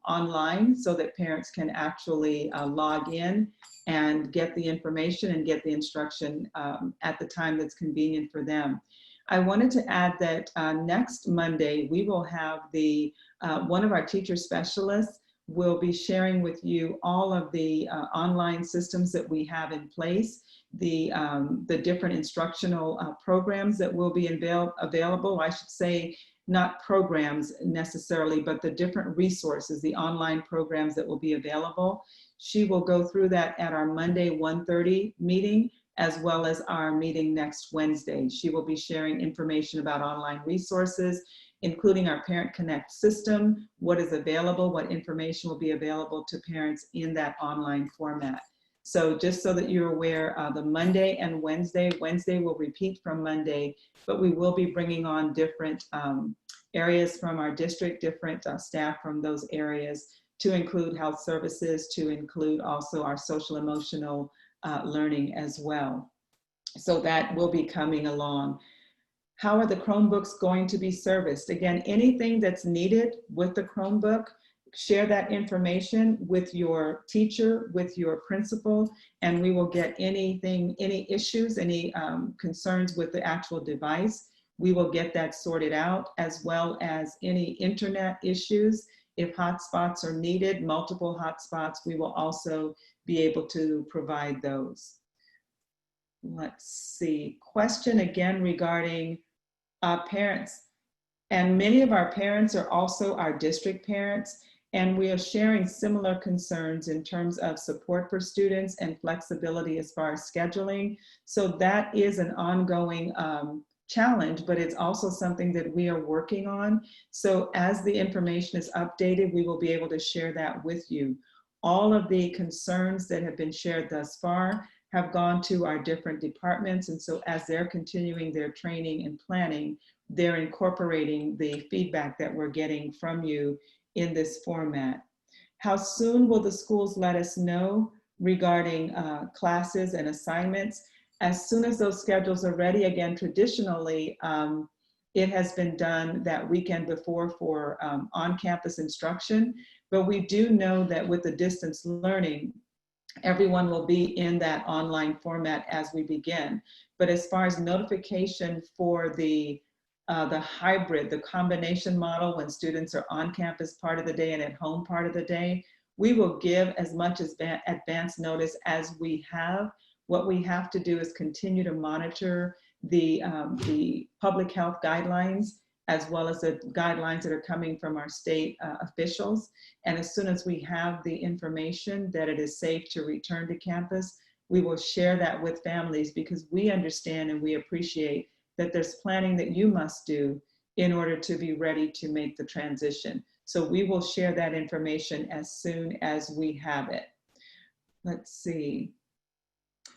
online so that parents can actually log in and get the information and get the instruction at the time that's convenient for them. I wanted to add that next Monday, we will have one of our teacher specialists will be sharing with you all of the online systems that we have in place, the different instructional programs that will be available, I should say, not programs necessarily, but the different resources, the online programs that will be available. She will go through that at our Monday 1:30 meeting, as well as our meeting next Wednesday. She will be sharing information about online resources, including our Parent Connect system, what is available, what information will be available to parents in that online format. So just so that you're aware, the Monday and Wednesday will repeat from Monday, but we will be bringing on different areas from our district, different staff from those areas to include health services, to include also our social emotional learning as well. So that will be coming along. How are the Chromebooks going to be serviced? Again, anything that's needed with the Chromebook, share that information with your teacher, with your principal, and we will get anything, any issues, any concerns with the actual device. We will get that sorted out, as well as any internet issues. If hotspots are needed, multiple hotspots, we will also be able to provide those. Let's see, question again regarding parents. And many of our parents are also our district parents, and we are sharing similar concerns in terms of support for students and flexibility as far as scheduling. So that is an ongoing challenge, but it's also something that we are working on. So as the information is updated, we will be able to share that with you. All of the concerns that have been shared thus far have gone to our different departments. And so as they're continuing their training and planning, they're incorporating the feedback that we're getting from you in this format. How soon will the schools let us know? regarding classes and assignments. As soon as those schedules are ready, again, traditionally, it has been done that weekend before for on-campus instruction, but we do know that with the distance learning, everyone will be in that online format as we begin. But as far as notification for the hybrid, the combination model, when students are on campus part of the day and at home part of the day, we will give as much as advance notice as we have. What we have to do is continue to monitor the public health guidelines, as well as the guidelines that are coming from our state officials. And as soon as we have the information that it is safe to return to campus, we will share that with families, because we understand and we appreciate that there's planning that you must do in order to be ready to make the transition. So we will share that information as soon as we have it. Let's see.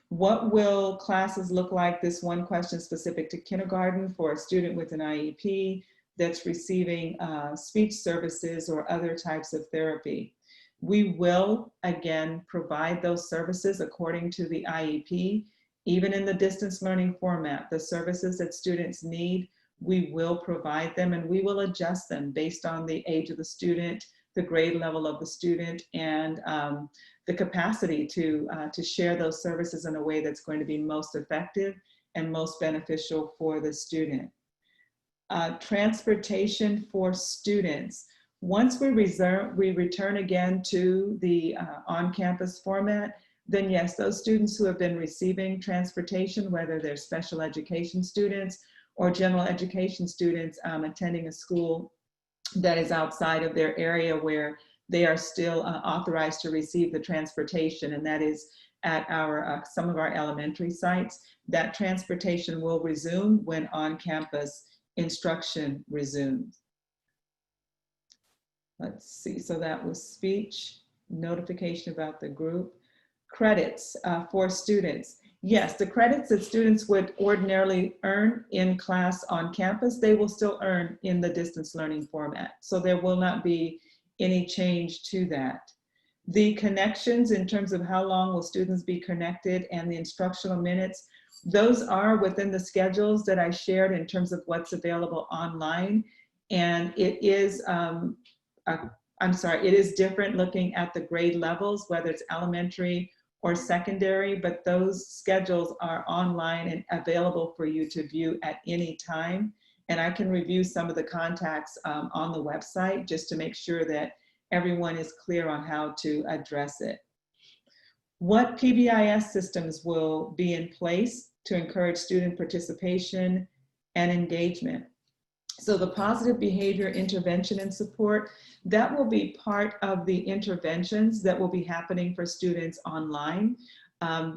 What will classes look like? This one question specific to kindergarten for a student with an IEP that's receiving speech services or other types of therapy. We will, again, provide those services according to the IEP, even in the distance learning format. The services that students need, we will provide them, and we will adjust them based on the age of the student, the grade level of the student, and the capacity to share those services in a way that's going to be most effective and most beneficial for the student. Transportation for students. Once we return again to the on-campus format, then yes, those students who have been receiving transportation, whether they're special education students or general education students attending a school that is outside of their area where they are still authorized to receive the transportation, and that is at our some of our elementary sites, that transportation will resume when on-campus instruction resumes. Let's see, so that was speech, notification about the group. Credits for students. Yes, the credits that students would ordinarily earn in class on campus, they will still earn in the distance learning format. So there will not be any change to that. The connections in terms of how long will students be connected and the instructional minutes, those are within the schedules that I shared in terms of what's available online. And it is, it is different looking at the grade levels, whether it's elementary or secondary, but those schedules are online and available for you to view at any time. And I can review some of the contacts on the website just to make sure that everyone is clear on how to address it. What PBIS systems will be in place to encourage student participation and engagement? So the positive behavior intervention and support, that will be part of the interventions that will be happening for students online.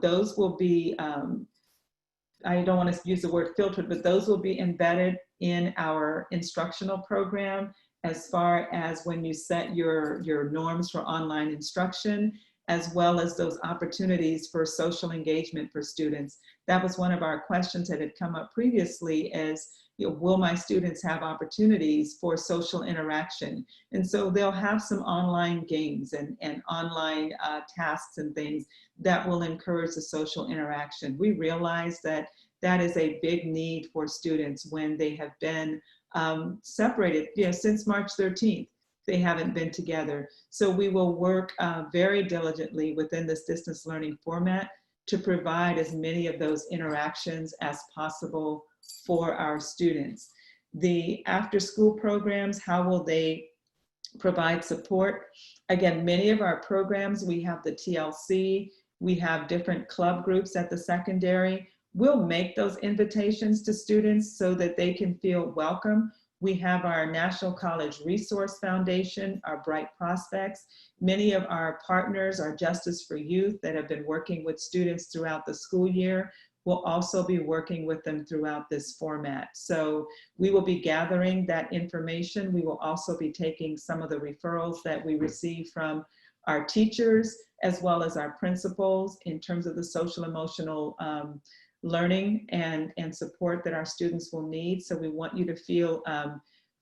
Those will be, I don't want to use the word filtered, but those will be embedded in our instructional program as far as when you set your norms for online instruction, as well as those opportunities for social engagement for students. That was one of our questions that had come up previously is, will my students have opportunities for social interaction? And so they'll have some online games and online tasks and things that will encourage the social interaction. We realize that that is a big need for students when they have been separated, since March 13th. They haven't been together. So we will work very diligently within this distance learning format to provide as many of those interactions as possible for our students. The after school programs, how will they provide support? Again, many of our programs, we have the TLC, we have different club groups at the secondary. We'll make those invitations to students so that they can feel welcome. We have our National College Resource Foundation, our Bright Prospects. Many of our partners, our Justice for Youth that have been working with students throughout the school year, will also be working with them throughout this format. So we will be gathering that information. We will also be taking some of the referrals that we receive from our teachers, as well as our principals in terms of the social emotional learning and support that our students will need. So we want you to feel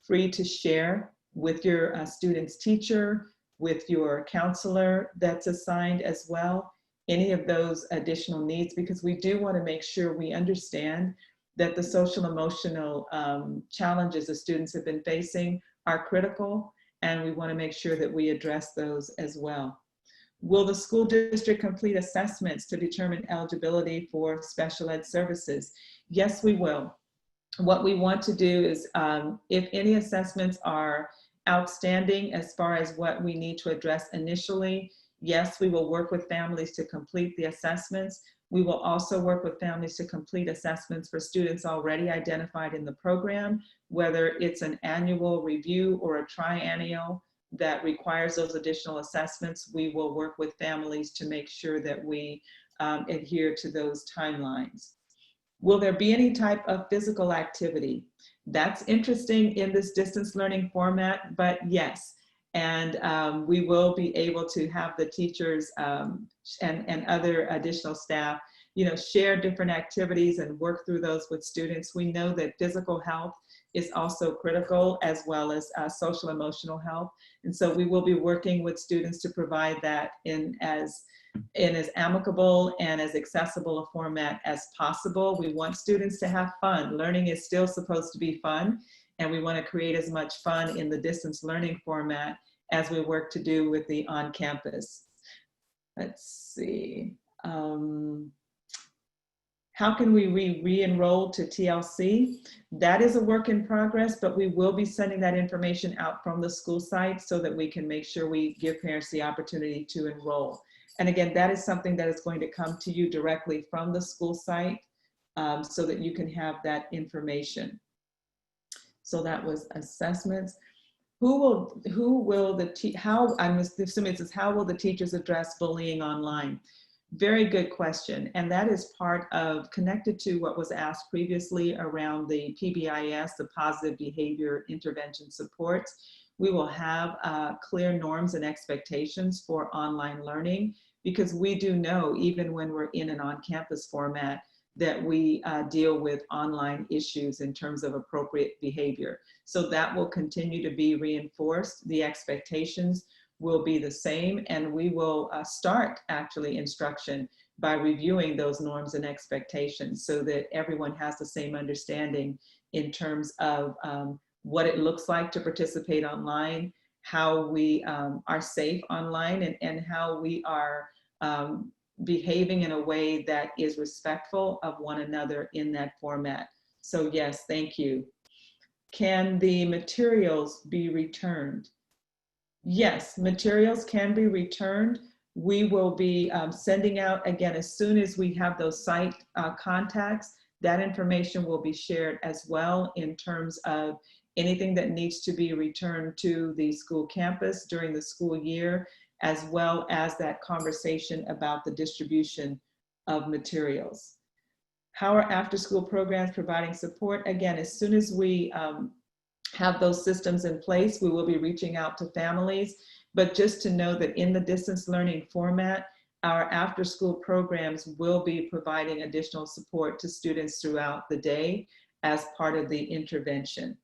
free to share with your student's teacher, with your counselor that's assigned as well. any of those additional needs, because we do want to make sure we understand that the social emotional challenges the students have been facing are critical, and we want to make sure that we address those as well. Will the school district complete assessments to determine eligibility for special ed services? Yes, we will. What we want to do is, if any assessments are outstanding as far as what we need to address initially, yes, we will work with families to complete the assessments. We will also work with families to complete assessments for students already identified in the program, whether it's an annual review or a triennial that requires those additional assessments. We will work with families to make sure that we adhere to those timelines. Will there be any type of physical activity? That's interesting in this distance learning format, but yes. And we will be able to have the teachers and other additional staff, share different activities and work through those with students. We know that physical health is also critical, as well as social emotional health. And so we will be working with students to provide that in as amicable and as accessible a format as possible. We want students to have fun. Learning is still supposed to be fun, and we want to create as much fun in the distance learning format as we work to do with the on-campus. Let's see. How can we re-enroll to TLC? That is a work in progress, but we will be sending that information out from the school site so that we can make sure we give parents the opportunity to enroll. And again, that is something that is going to come to you directly from the school site, so that you can have that information. So that was assessments. How I'm assuming it says, how will the teachers address bullying online? Very good question. And that is connected to what was asked previously around the PBIS, the Positive Behavior Intervention Supports. We will have clear norms and expectations for online learning, because we do know, even when we're in an on-campus format, that we deal with online issues in terms of appropriate behavior. So that will continue to be reinforced. The expectations will be the same, and we will start actually instruction by reviewing those norms and expectations so that everyone has the same understanding in terms of what it looks like to participate online, how we are safe online, and how we are behaving in a way that is respectful of one another in that format. So yes, thank you. Can the materials be returned? Yes, materials can be returned. We will be sending out, again, as soon as we have those site contacts, that information will be shared as well in terms of anything that needs to be returned to the school campus during the school year, as well as that conversation about the distribution of materials. How are after-school programs providing support? Again, as soon as we have those systems in place, we will be reaching out to families. But just to know that in the distance learning format, our after-school programs will be providing additional support to students throughout the day as part of the intervention.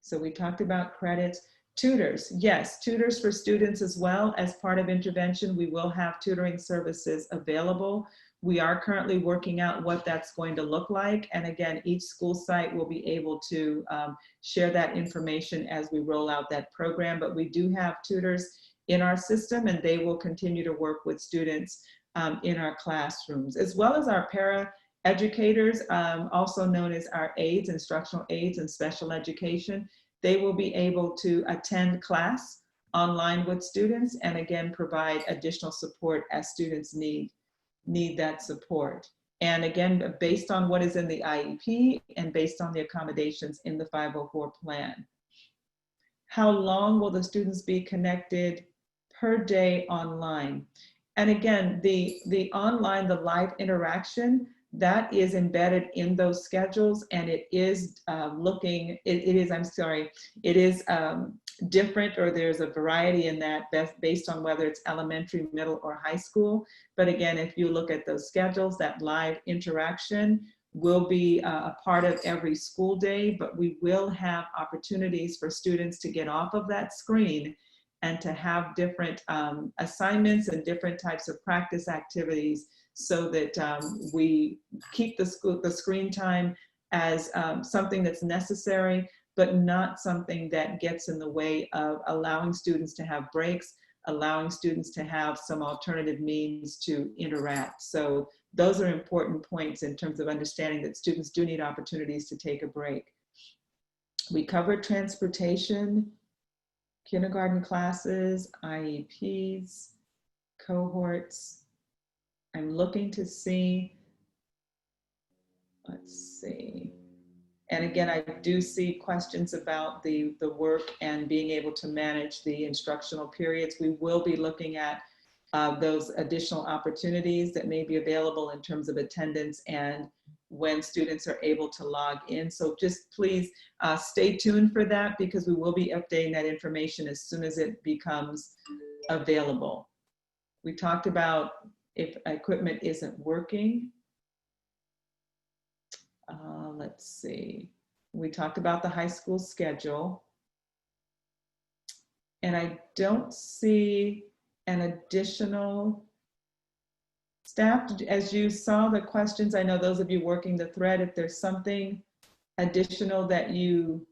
So we talked about credits. Tutors, yes, tutors for students as well. As part of intervention, we will have tutoring services available. We are currently working out what that's going to look like. And again, each school site will be able to share that information as we roll out that program. But we do have tutors in our system, and they will continue to work with students in our classrooms, as well as our para educators, also known as our aides, instructional aides in special education. They will be able to attend class online with students, and again, provide additional support as students need that support. And again, based on what is in the IEP and based on the accommodations in the 504 plan. How long will the students be connected per day online? And again, the online, the live interaction, that is embedded in those schedules, and it is different, or there's a variety in that based on whether it's elementary, middle, or high school. But again, if you look at those schedules, that live interaction will be a part of every school day, but we will have opportunities for students to get off of that screen and to have different assignments and different types of practice activities so that we keep the screen time as something that's necessary, but not something that gets in the way of allowing students to have breaks, allowing students to have some alternative means to interact. So those are important points in terms of understanding that students do need opportunities to take a break. We covered transportation, kindergarten classes, IEPs, cohorts. I'm looking to see, let's see. And again, I do see questions about the work and being able to manage the instructional periods. We will be looking at those additional opportunities that may be available in terms of attendance and when students are able to log in. So just please stay tuned for that, because we will be updating that information as soon as it becomes available. We talked about if equipment isn't working. Let's see. We talked about the high school schedule. And I don't see an additional staff. As you saw the questions, I know those of you working the thread, if there's something additional that you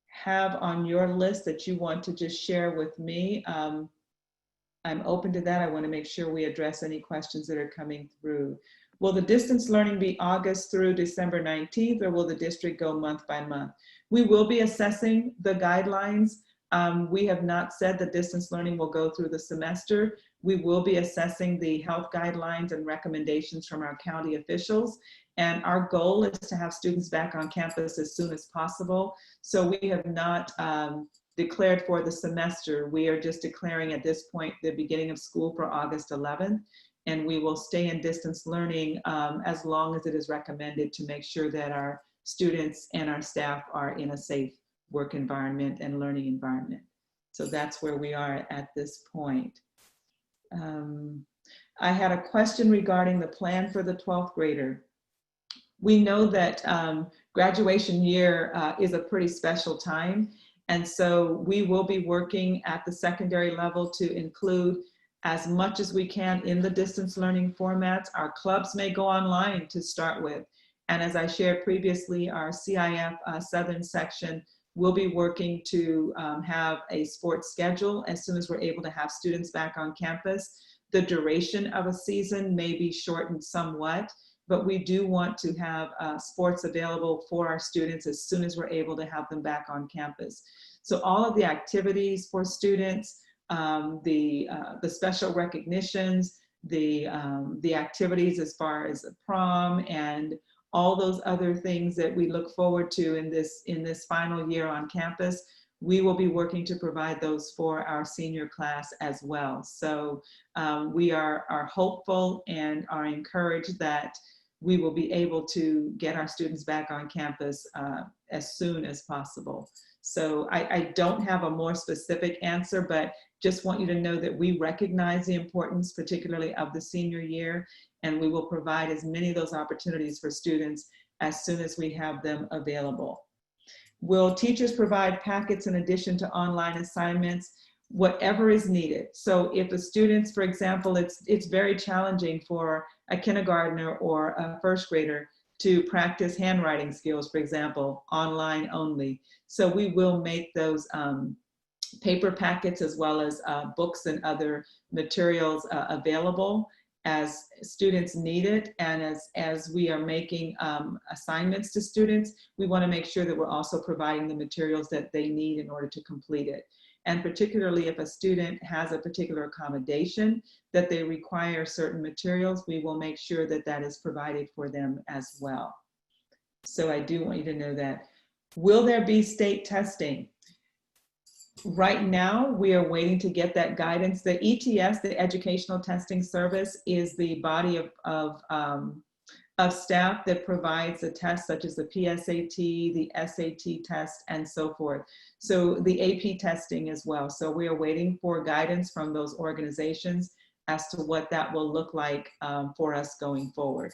have on your list that you want to just share with me, I'm open to that. I want to make sure we address any questions that are coming through. Will the distance learning be August through December 19th, or will the district go month by month? We will be assessing the guidelines. We have not said that distance learning will go through the semester. We will be assessing the health guidelines and recommendations from our county officials. And our goal is to have students back on campus as soon as possible. So we have not declared for the semester. We are just declaring at this point the beginning of school for August 11th. And we will stay in distance learning as long as it is recommended to make sure that our students and our staff are in a safe work environment and learning environment. So that's where we are at this point. I had a question regarding the plan for the 12th grader. We know that graduation year is a pretty special time. And so we will be working at the secondary level to include as much as we can in the distance learning formats. Our clubs may go online to start with. And as I shared previously, our CIF Southern section will be working to have a sports schedule as soon as we're able to have students back on campus. The duration of a season may be shortened somewhat, but we do want to have sports available for our students as soon as we're able to have them back on campus. So all of the activities for students, the special recognitions, the activities as far as the prom and all those other things that we look forward to in this final year on campus, we will be working to provide those for our senior class as well. So we are hopeful and are encouraged that we will be able to get our students back on campus as soon as possible. So I don't have a more specific answer, but just want you to know that we recognize the importance, particularly of the senior year, and we will provide as many of those opportunities for students as soon as we have them available. Will teachers provide packets in addition to online assignments? Whatever is needed. So if the students, for example, it's very challenging for a kindergartner or a first grader to practice handwriting skills, for example, online only. So we will make those paper packets as well as books and other materials available as students need it. And as we are making assignments to students, we want to make sure that we're also providing the materials that they need in order to complete it. And particularly if a student has a particular accommodation that they require certain materials, we will make sure that that is provided for them as well. So I do want you to know that. Will there be state testing? Right now, we are waiting to get that guidance. The ETS, the Educational Testing Service, is the body of staff that provides the tests such as the PSAT, the SAT test, and so forth. So the AP testing as well. So we are waiting for guidance from those organizations as to what that will look like for us going forward.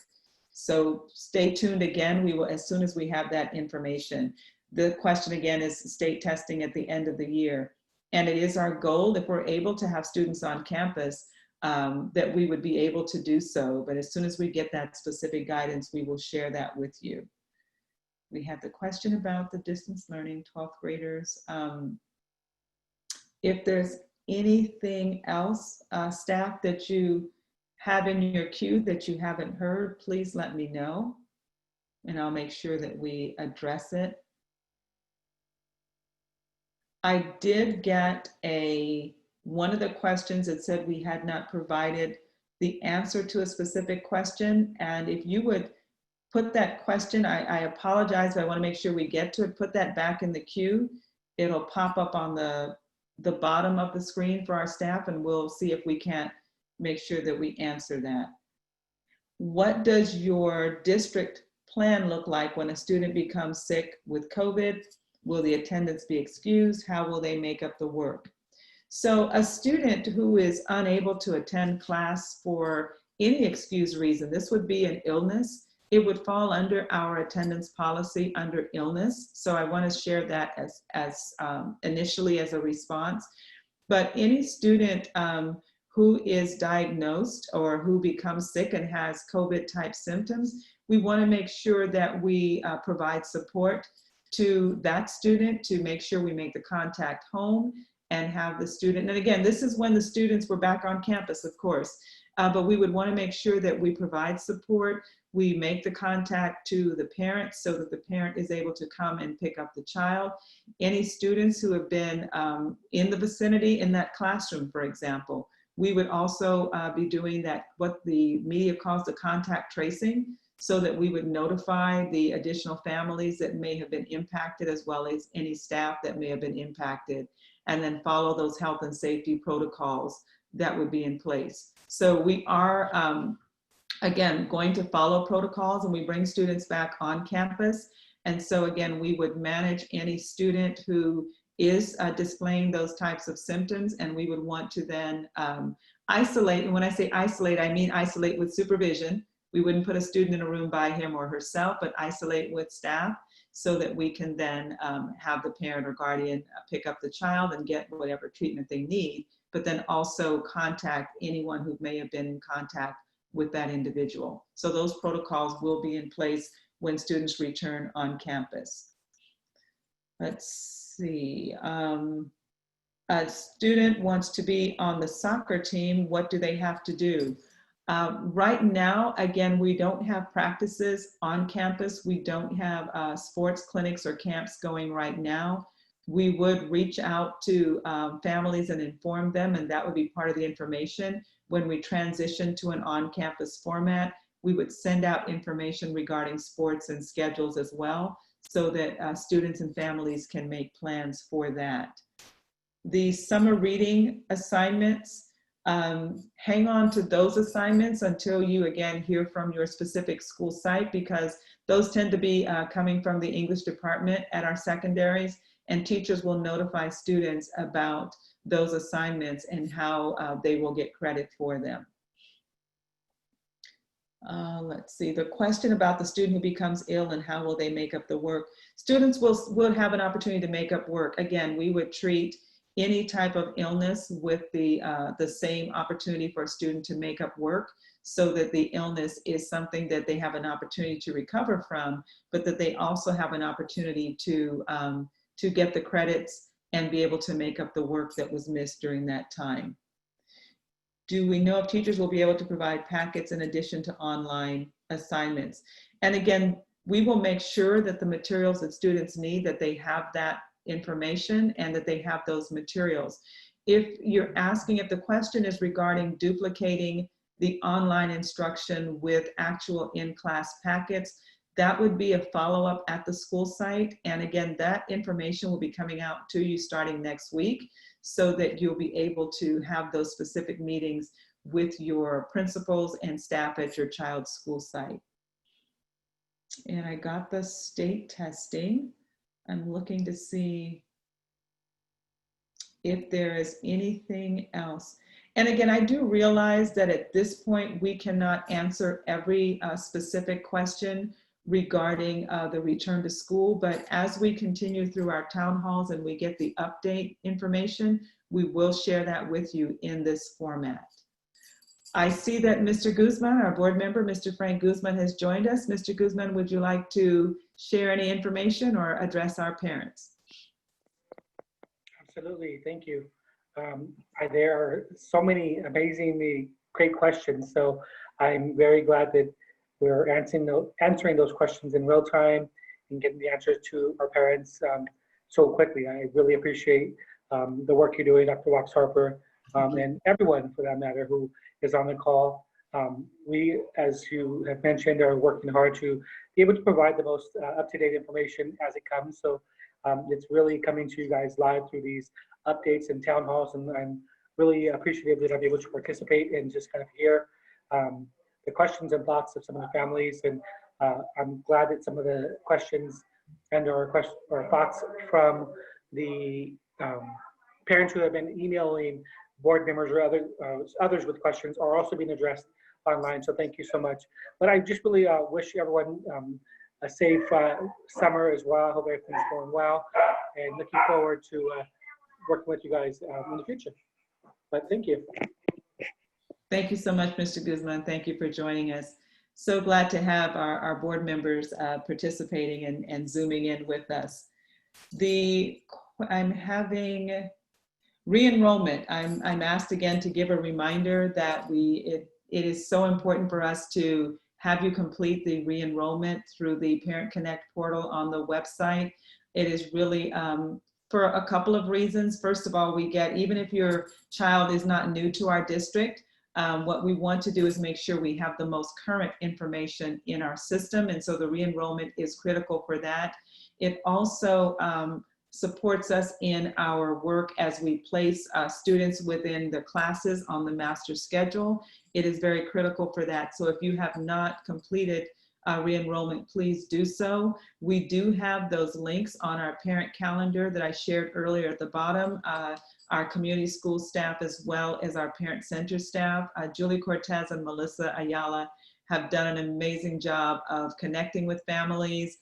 So stay tuned again. We will, as soon as we have that information. The question again is state testing at the end of the year. And it is our goal, if we're able to have students on campus, that we would be able to do so. But as soon as we get that specific guidance, we will share that with you. We had the question about the distance learning, 12th graders. If there's anything else, staff, that you have in your queue that you haven't heard, please let me know, and I'll make sure that we address it. I did get one of the questions that said we had not provided the answer to a specific question, and if you would put that question, I apologize, but I want to make sure we get to it. Put that back in the queue. It'll pop up on the bottom of the screen for our staff, and we'll see if we can't make sure that we answer that. What does your district plan look like when a student becomes sick with COVID? Will the attendance be excused? How will they make up the work? So a student who is unable to attend class for any excused reason, this would be an illness, it would fall under our attendance policy under illness. So I want to share that as initially as a response. But any student who is diagnosed or who becomes sick and has COVID type symptoms, we want to make sure that we provide support to that student to make sure we make the contact home and have the student. And again, this is when the students were back on campus, of course, but we would want to make sure that we provide support. We make the contact to the parent so that the parent is able to come and pick up the child. Any students who have been in the vicinity in that classroom, for example, we would also be doing that, what the media calls the contact tracing, so that we would notify the additional families that may have been impacted, as well as any staff that may have been impacted, and then follow those health and safety protocols that would be in place. So we are, again, going to follow protocols, and we bring students back on campus. And so again, we would manage any student who is displaying those types of symptoms, and we would want to then isolate. And when I say isolate, I mean isolate with supervision. We wouldn't put a student in a room by him or herself, but isolate with staff so that we can then have the parent or guardian pick up the child and get whatever treatment they need, but then also contact anyone who may have been in contact with that individual. So those protocols will be in place when students return on campus. Let's see. A student wants to be on the soccer team. What do they have to do? Right now, again, we don't have practices on campus. We don't have sports clinics or camps going right now. We would reach out to families and inform them, and that would be part of the information. When we transition to an on-campus format, we would send out information regarding sports and schedules as well, so that students and families can make plans for that. The summer reading assignments, hang on to those assignments until you again hear from your specific school site, because those tend to be coming from the English department at our secondaries, and teachers will notify students about those assignments and how they will get credit for them. Let's see, the question about the student who becomes ill and how will they make up the work. Students will have an opportunity to make up work. Again, we would treat any type of illness with the same opportunity for a student to make up work, so that the illness is something that they have an opportunity to recover from, but that they also have an opportunity to get the credits and be able to make up the work that was missed during that time. Do we know if teachers will be able to provide packets in addition to online assignments? And again, we will make sure that the materials that students need, that they have that information and that they have those materials. If you're asking, if the question is regarding duplicating the online instruction with actual in-class packets, that would be a follow-up at the school site. And again, that information will be coming out to you starting next week, so that you'll be able to have those specific meetings with your principals and staff at your child's school site. And I got the state testing. I'm looking to see if there is anything else. And again, I do realize that at this point, we cannot answer every specific question regarding the return to school. But as we continue through our town halls and we get the update information, we will share that with you in this format. I see that Mr. Guzman, our board member, Mr. Frank Guzman, has joined us. Mr. Guzman, would you like to share any information or address our parents? Absolutely, thank you. There are so many amazingly great questions, so I'm very glad that we're answering those questions in real time and getting the answers to our parents so quickly. I really appreciate the work you're doing, Dr. Wax Harper, and everyone for that matter who is on the call. We, as you have mentioned, are working hard to be able to provide the most up-to-date information as it comes. So it's really coming to you guys live through these updates and town halls, and I'm really appreciative that I'm able to participate and just kind of hear the questions and thoughts of some of the families. And I'm glad that some of the questions and or thoughts from the parents who have been emailing board members or others with questions are also being addressed online. So thank you so much. But I just really wish everyone a safe summer as well. I hope everything's going well, and looking forward to working with you guys in the future. But thank you. Thank you so much, Mr. Guzman. Thank you for joining us. So glad to have our board members participating and zooming in with us. I'm having re-enrollment. I'm asked again to give a reminder that it is so important for us to have you complete the re-enrollment through the Parent Connect portal on the website. It is really for a couple of reasons. First of all, we get, even if your child is not new to our district, what we want to do is make sure we have the most current information in our system. And so the re-enrollment is critical for that. It also supports us in our work as we place students within the classes on the master schedule. It is very critical for that. So if you have not completed re-enrollment, please do so. We do have those links on our parent calendar that I shared earlier at the bottom. Our community school staff, as well as our parent center staff, Julie Cortez and Melissa Ayala, have done an amazing job of connecting with families.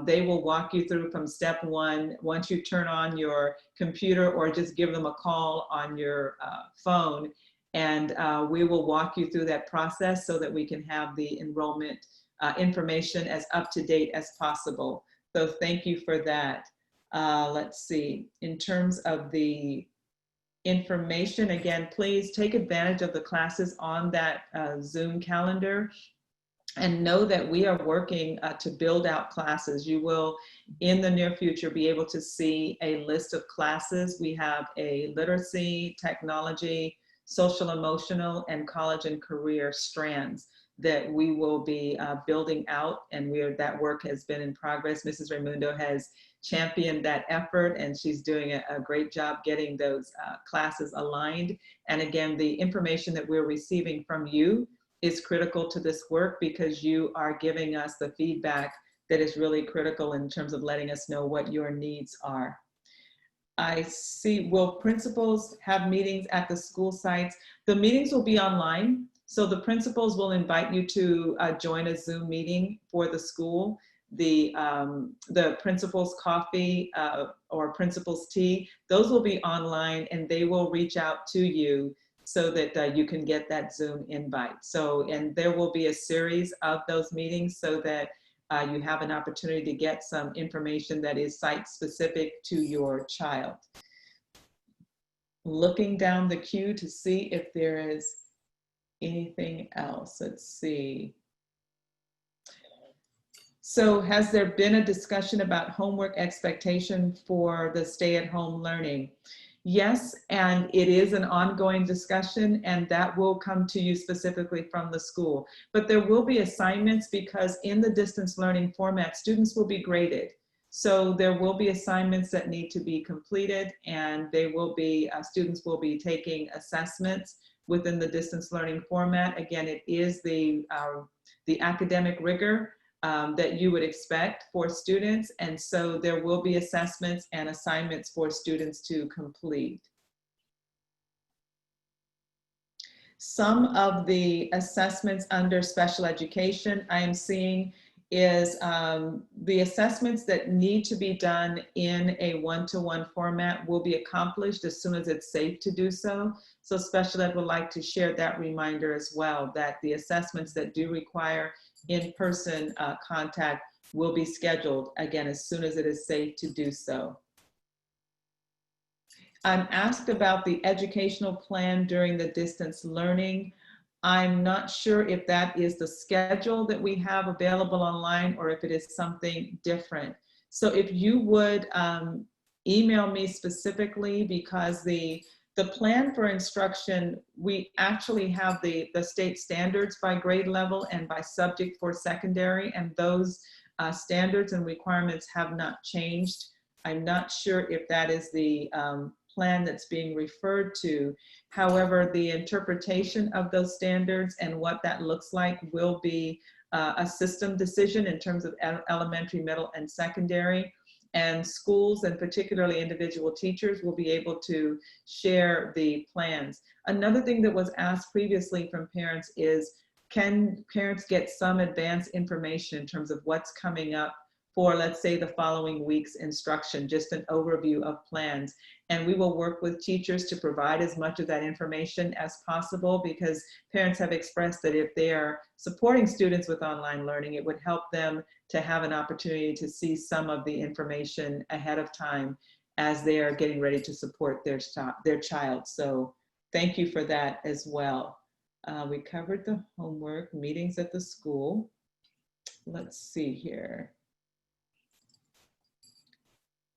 They will walk you through from step one. Once you turn on your computer or just give them a call on your phone, and we will walk you through that process so that we can have the enrollment information as up to date as possible. So thank you for that. Let's see, in terms of the information, again, please take advantage of the classes on that Zoom calendar. And know that we are working to build out classes. You will, in the near future, be able to see a list of classes. We have a literacy, technology, social emotional, and college and career strands that we will be building out, and that work has been in progress. Mrs. Raimundo has championed that effort, and she's doing a great job getting those classes aligned. And again, the information that we're receiving from you is critical to this work, because you are giving us the feedback that is really critical in terms of letting us know what your needs are. I see, will principals have meetings at the school sites? The meetings will be online, so the principals will invite you to join a Zoom meeting for the school. The principal's coffee or principal's tea, those will be online, and they will reach out to you so that you can get that Zoom invite. So, and there will be a series of those meetings so that you have an opportunity to get some information that is site specific to your child. Looking down the queue to see if there is anything else. Let's see. So has there been a discussion about homework expectation for the stay-at-home learning? Yes, and it is an ongoing discussion, and that will come to you specifically from the school. But there will be assignments, because in the distance learning format, students will be graded. So there will be assignments that need to be completed, and they will be, students will be taking assessments within the distance learning format. Again, it is the academic rigor that you would expect for students. And so there will be assessments and assignments for students to complete. Some of the assessments under special education I am seeing is the assessments that need to be done in a one-to-one format will be accomplished as soon as it's safe to do so. So special ed would like to share that reminder as well, that the assessments that do require in-person contact will be scheduled, again, as soon as it is safe to do so. I'm asked about the educational plan during the distance learning. I'm not sure if that is the schedule that we have available online or if it is something different. So if you would email me specifically, because the plan for instruction, we actually have the state standards by grade level and by subject for secondary, and those standards and requirements have not changed. I'm not sure if that is the plan that's being referred to. However, the interpretation of those standards and what that looks like will be a system decision in terms of elementary, middle, and secondary. And schools, and particularly individual teachers, will be able to share the plans. Another thing that was asked previously from parents is, can parents get some advance information in terms of what's coming up for, let's say, the following week's instruction, just an overview of plans. And we will work with teachers to provide as much of that information as possible, because parents have expressed that if they are supporting students with online learning, it would help them to have an opportunity to see some of the information ahead of time as they are getting ready to support their child. So thank you for that as well. We covered the homework, meetings at the school. Let's see here.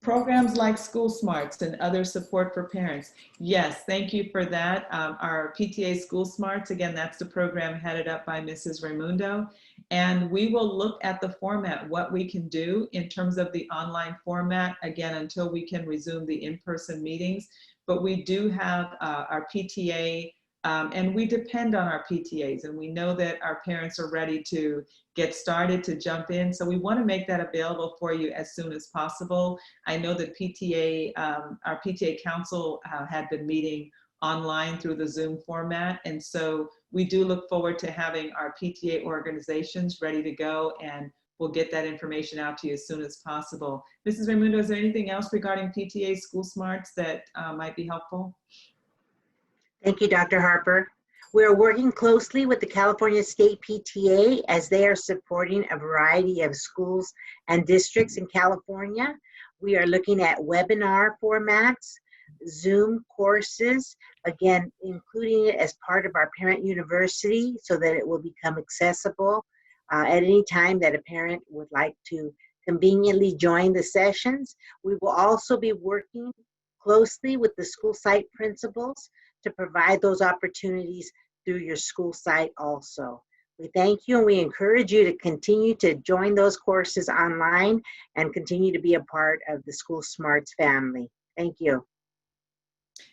Programs like School Smarts and other support for parents. Yes, thank you for that. Our PTA School Smarts, again, that's the program headed up by Mrs. Raimundo. And we will look at the format, what we can do in terms of the online format, again, until we can resume the in-person meetings. But we do have our PTA, and we depend on our PTAs, and we know that our parents are ready to get started, to jump in. So we want to make that available for you as soon as possible. I know that PTA, our PTA council had been meeting online through the Zoom format. And so we do look forward to having our PTA organizations ready to go, and we'll get that information out to you as soon as possible. Mrs. Raimundo, is there anything else regarding PTA School Smarts that might be helpful? Thank you, Dr. Harper. We are working closely with the California State PTA as they are supporting a variety of schools and districts in California. We are looking at webinar formats, Zoom courses, again, including it as part of our parent university so that it will become accessible at any time that a parent would like to conveniently join the sessions. We will also be working closely with the school site principals to provide those opportunities through your school site also. We thank you, and we encourage you to continue to join those courses online and continue to be a part of the School Smarts family. Thank you.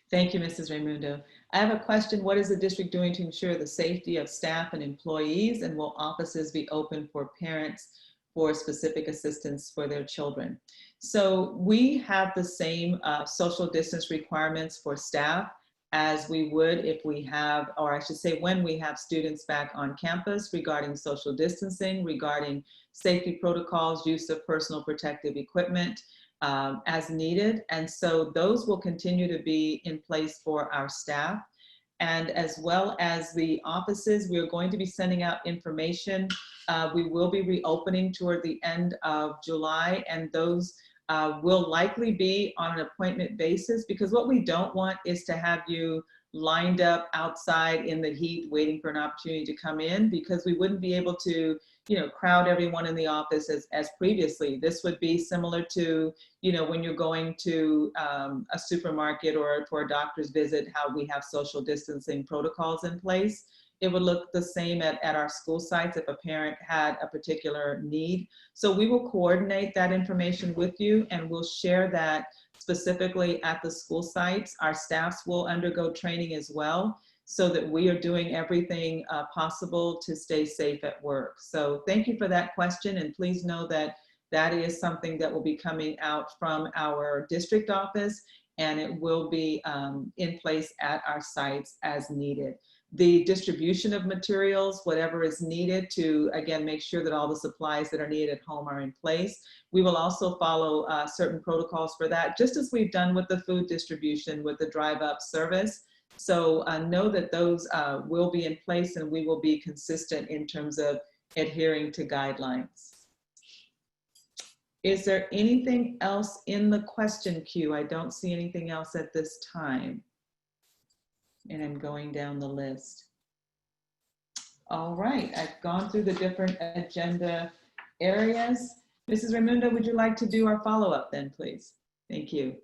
Thank you, Mrs. Raimundo. I have a question. What is the district doing to ensure the safety of staff and employees, and will offices be open for parents for specific assistance for their children? So we have the same social distance requirements for staff as we would if we have, or I should say when we have students back on campus, regarding social distancing, regarding safety protocols, use of personal protective equipment as needed. And so those will continue to be in place for our staff. And as well as the offices, we're going to be sending out information. We will be reopening toward the end of July, and those will likely be on an appointment basis, because what we don't want is to have you lined up outside in the heat waiting for an opportunity to come in, because we wouldn't be able to, you know, crowd everyone in the office as previously. This would be similar to, you know, when you're going to a supermarket or for a doctor's visit, how we have social distancing protocols in place. It would look the same at our school sites if a parent had a particular need. So we will coordinate that information with you, and we'll share that specifically at the school sites. Our staffs will undergo training as well, so that we are doing everything possible to stay safe at work. So thank you for that question, and please know that that is something that will be coming out from our district office, and it will be in place at our sites as needed. the distribution of materials, whatever is needed to, again, make sure that all the supplies that are needed at home are in place. We will also follow certain protocols for that, just as we've done with the food distribution with the drive-up service. So know that those will be in place, and we will be consistent in terms of adhering to guidelines. Is there anything else in the question queue? I don't see anything else at this time. And I'm going down the list. All right, I've gone through the different agenda areas. Mrs. Raimundo, would you like to do our follow-up then, please? Thank you.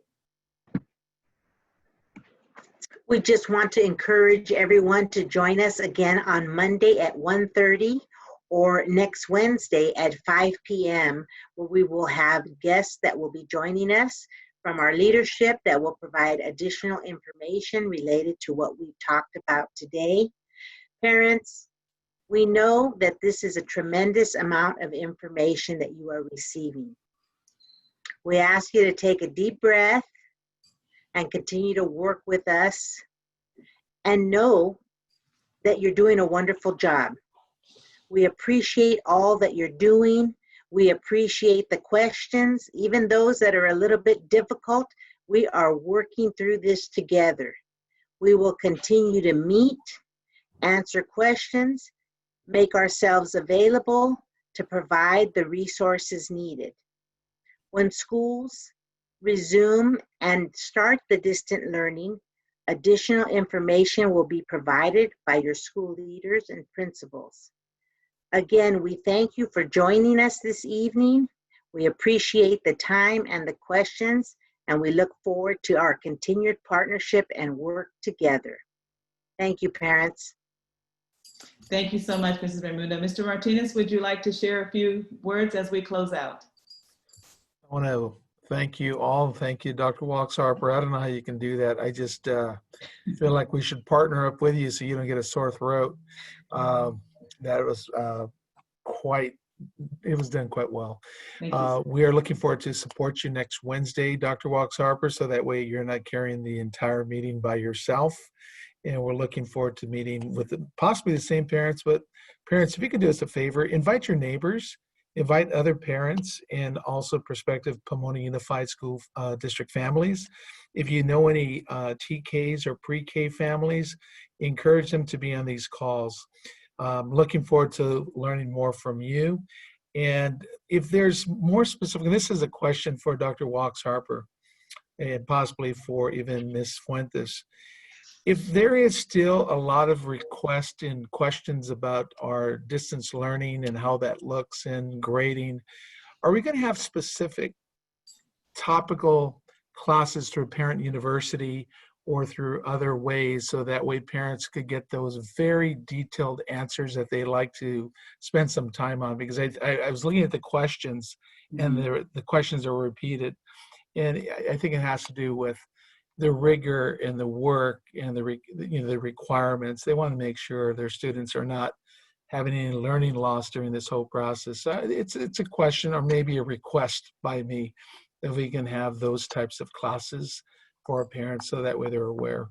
We just want to encourage everyone to join us again on Monday at 1:30 or next Wednesday at 5 p.m., where we will have guests that will be joining us from our leadership that will provide additional information related to what we've talked about today. Parents, we know that this is a tremendous amount of information that you are receiving. We ask you to take a deep breath and continue to work with us, and know that you're doing a wonderful job. We appreciate all that you're doing. We appreciate the questions, even those that are a little bit difficult. We are working through this together. We will continue to meet, answer questions, make ourselves available to provide the resources needed. When schools resume and start the distant learning, additional information will be provided by your school leaders and principals. Again, we thank you for joining us this evening. We appreciate the time and the questions, and we look forward to our continued partnership and work together. Thank you, parents. Thank you so much, Mrs. Raimundo. Mr. Martinez, would you like to share a few words as we close out? I want to thank you all. Thank you, Dr. Walks Harper. I don't know how you can do that. I just feel like we should partner up with you so you don't get a sore throat. That was it was done quite well. We are looking forward to support you next Wednesday, Dr. Walks Harper, so that way you're not carrying the entire meeting by yourself. And we're looking forward to meeting with possibly the same parents, but parents, if you could do us a favor, invite your neighbors, invite other parents, and also prospective Pomona Unified School District families. If you know any TKs or pre-K families, encourage them to be on these calls. Looking forward to learning more from you. And if there's more specific, and this is a question for Dr. Walks Harper and possibly for even Ms. Fuentes. If there is still a lot of requests and questions about our distance learning and how that looks in grading, are we going to have specific topical classes through Parent University or through other ways, so that way parents could get those very detailed answers that they like to spend some time on? Because I was looking at the questions, and the questions are repeated, and I think it has to do with the rigor and the work and the requirements. They want to make sure their students are not having any learning loss during this whole process. It's a question, or maybe a request by me, that we can have those types of classes for our parents, so that way they're aware.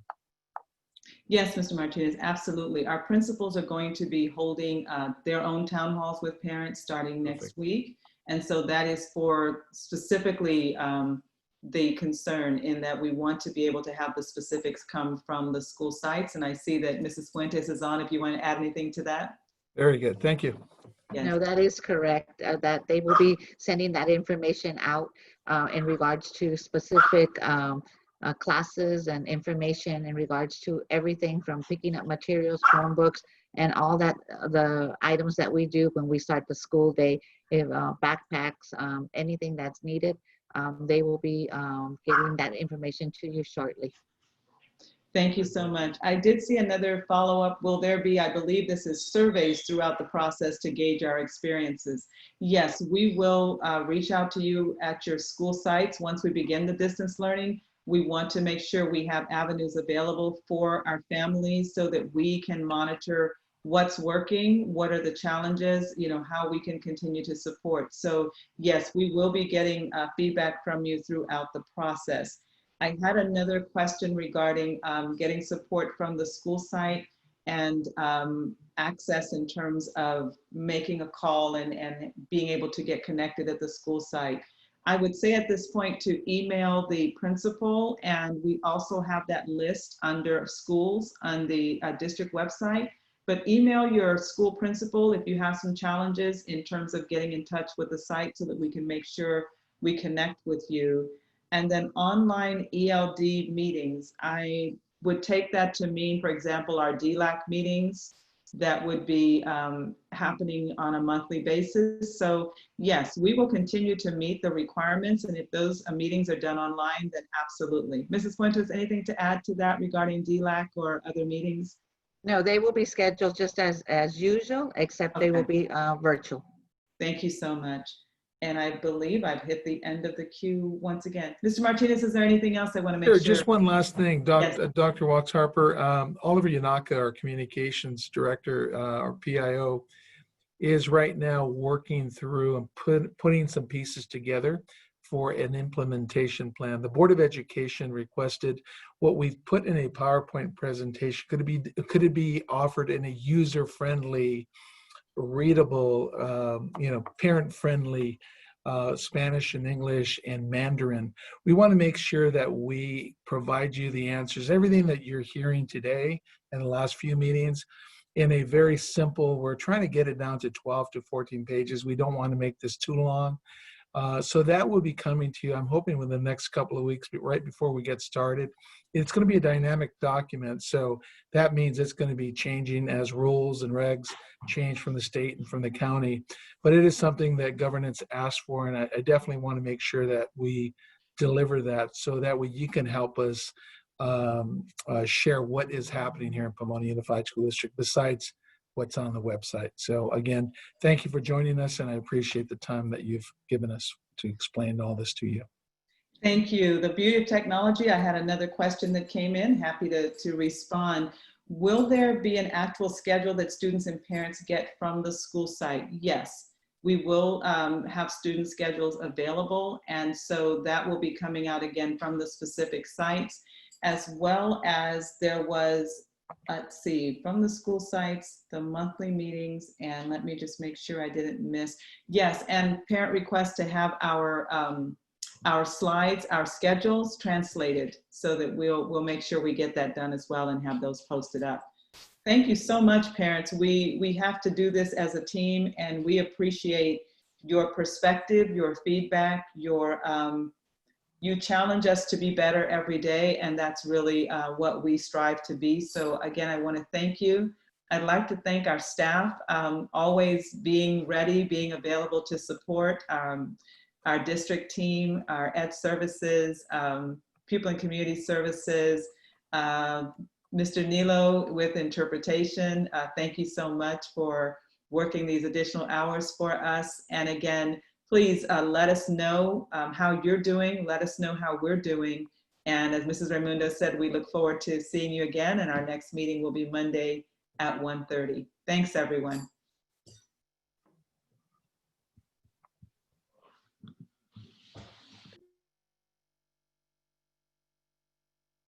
Yes, Mr. Martinez, absolutely. Our principals are going to be holding their own town halls with parents starting next week. And so that is for specifically the concern, in that we want to be able to have the specifics come from the school sites. And I see that Mrs. Fuentes is on, if you want to add anything to that. Very good, thank you. Yes. No, that is correct, that they will be sending that information out in regards to specific classes and information in regards to everything from picking up materials, Chromebooks, and all that, the items that we do when we start the school day, backpacks, anything that's needed. They will be getting that information to you shortly. Thank you so much. I did see another follow-up. Will there be, I believe this is surveys throughout the process to gauge our experiences? Yes, we will reach out to you at your school sites once we begin the distance learning. We want to make sure we have avenues available for our families so that we can monitor what's working, what are the challenges, how we can continue to support. So yes, we will be getting feedback from you throughout the process. I had another question regarding getting support from the school site and access in terms of making a call and being able to get connected at the school site. I would say at this point to email the principal, and we also have that list under schools on the district website. But email your school principal if you have some challenges in terms of getting in touch with the site so that we can make sure we connect with you. And then online ELD meetings, I would take that to mean, for example, our DLAC meetings that would be happening on a monthly basis. So yes, we will continue to meet the requirements, and if those meetings are done online, then absolutely. Mrs. Fuentes, anything to add to that regarding DLAC or other meetings? No, they will be scheduled just as usual, except they will be virtual. Thank you so much. And I believe I've hit the end of the queue once again. Mr. Martinez, is there anything else I want to make sure? Just one last thing, Yes. Dr. Wax Harper, Oliver Yanaka, our communications director, our PIO, is right now working through and putting some pieces together for an implementation plan. The Board of Education requested what we've put in a PowerPoint presentation. Could it be offered in a user-friendly, readable, parent-friendly Spanish and English and Mandarin? We want to make sure that we provide you the answers, everything that you're hearing today in the last few meetings, in a very simple, we're trying to get it down to 12 to 14 pages. We don't want to make this too long. So that will be coming to you, I'm hoping, within the next couple of weeks, but right before we get started. It's going to be a dynamic document, so that means it's going to be changing as rules and regs change from the state and from the county. But it is something that governance asked for, and I definitely want to make sure that we deliver that so that way you can help us share what is happening here in Pomona Unified School District besides what's on the website. So again, thank you for joining us, and I appreciate the time that you've given us to explain all this to you. Thank you. The beauty of technology, I had another question that came in, happy to respond. Will there be an actual schedule that students and parents get from the school site? Yes, we will have student schedules available, and so that will be coming out again from the specific sites, as well as there was, let's see, from the school sites, the monthly meetings, and let me just make sure I didn't miss. Yes, and parent requests to have our slides, our schedules translated so that we'll make sure we get that done as well and have those posted up. Thank you so much, parents. We have to do this as a team, and we appreciate your perspective, your feedback, you challenge us to be better every day, and that's really what we strive to be. So again, I want to thank you. I'd like to thank our staff, always being ready, being available to support our district team, our ed services, people and community services, Mr. Nilo with interpretation. Thank you so much for working these additional hours for us. And again, please let us know how you're doing. Let us know how we're doing. And as Mrs. Raimundo said, we look forward to seeing you again. And our next meeting will be Monday at 1:30. Thanks, everyone.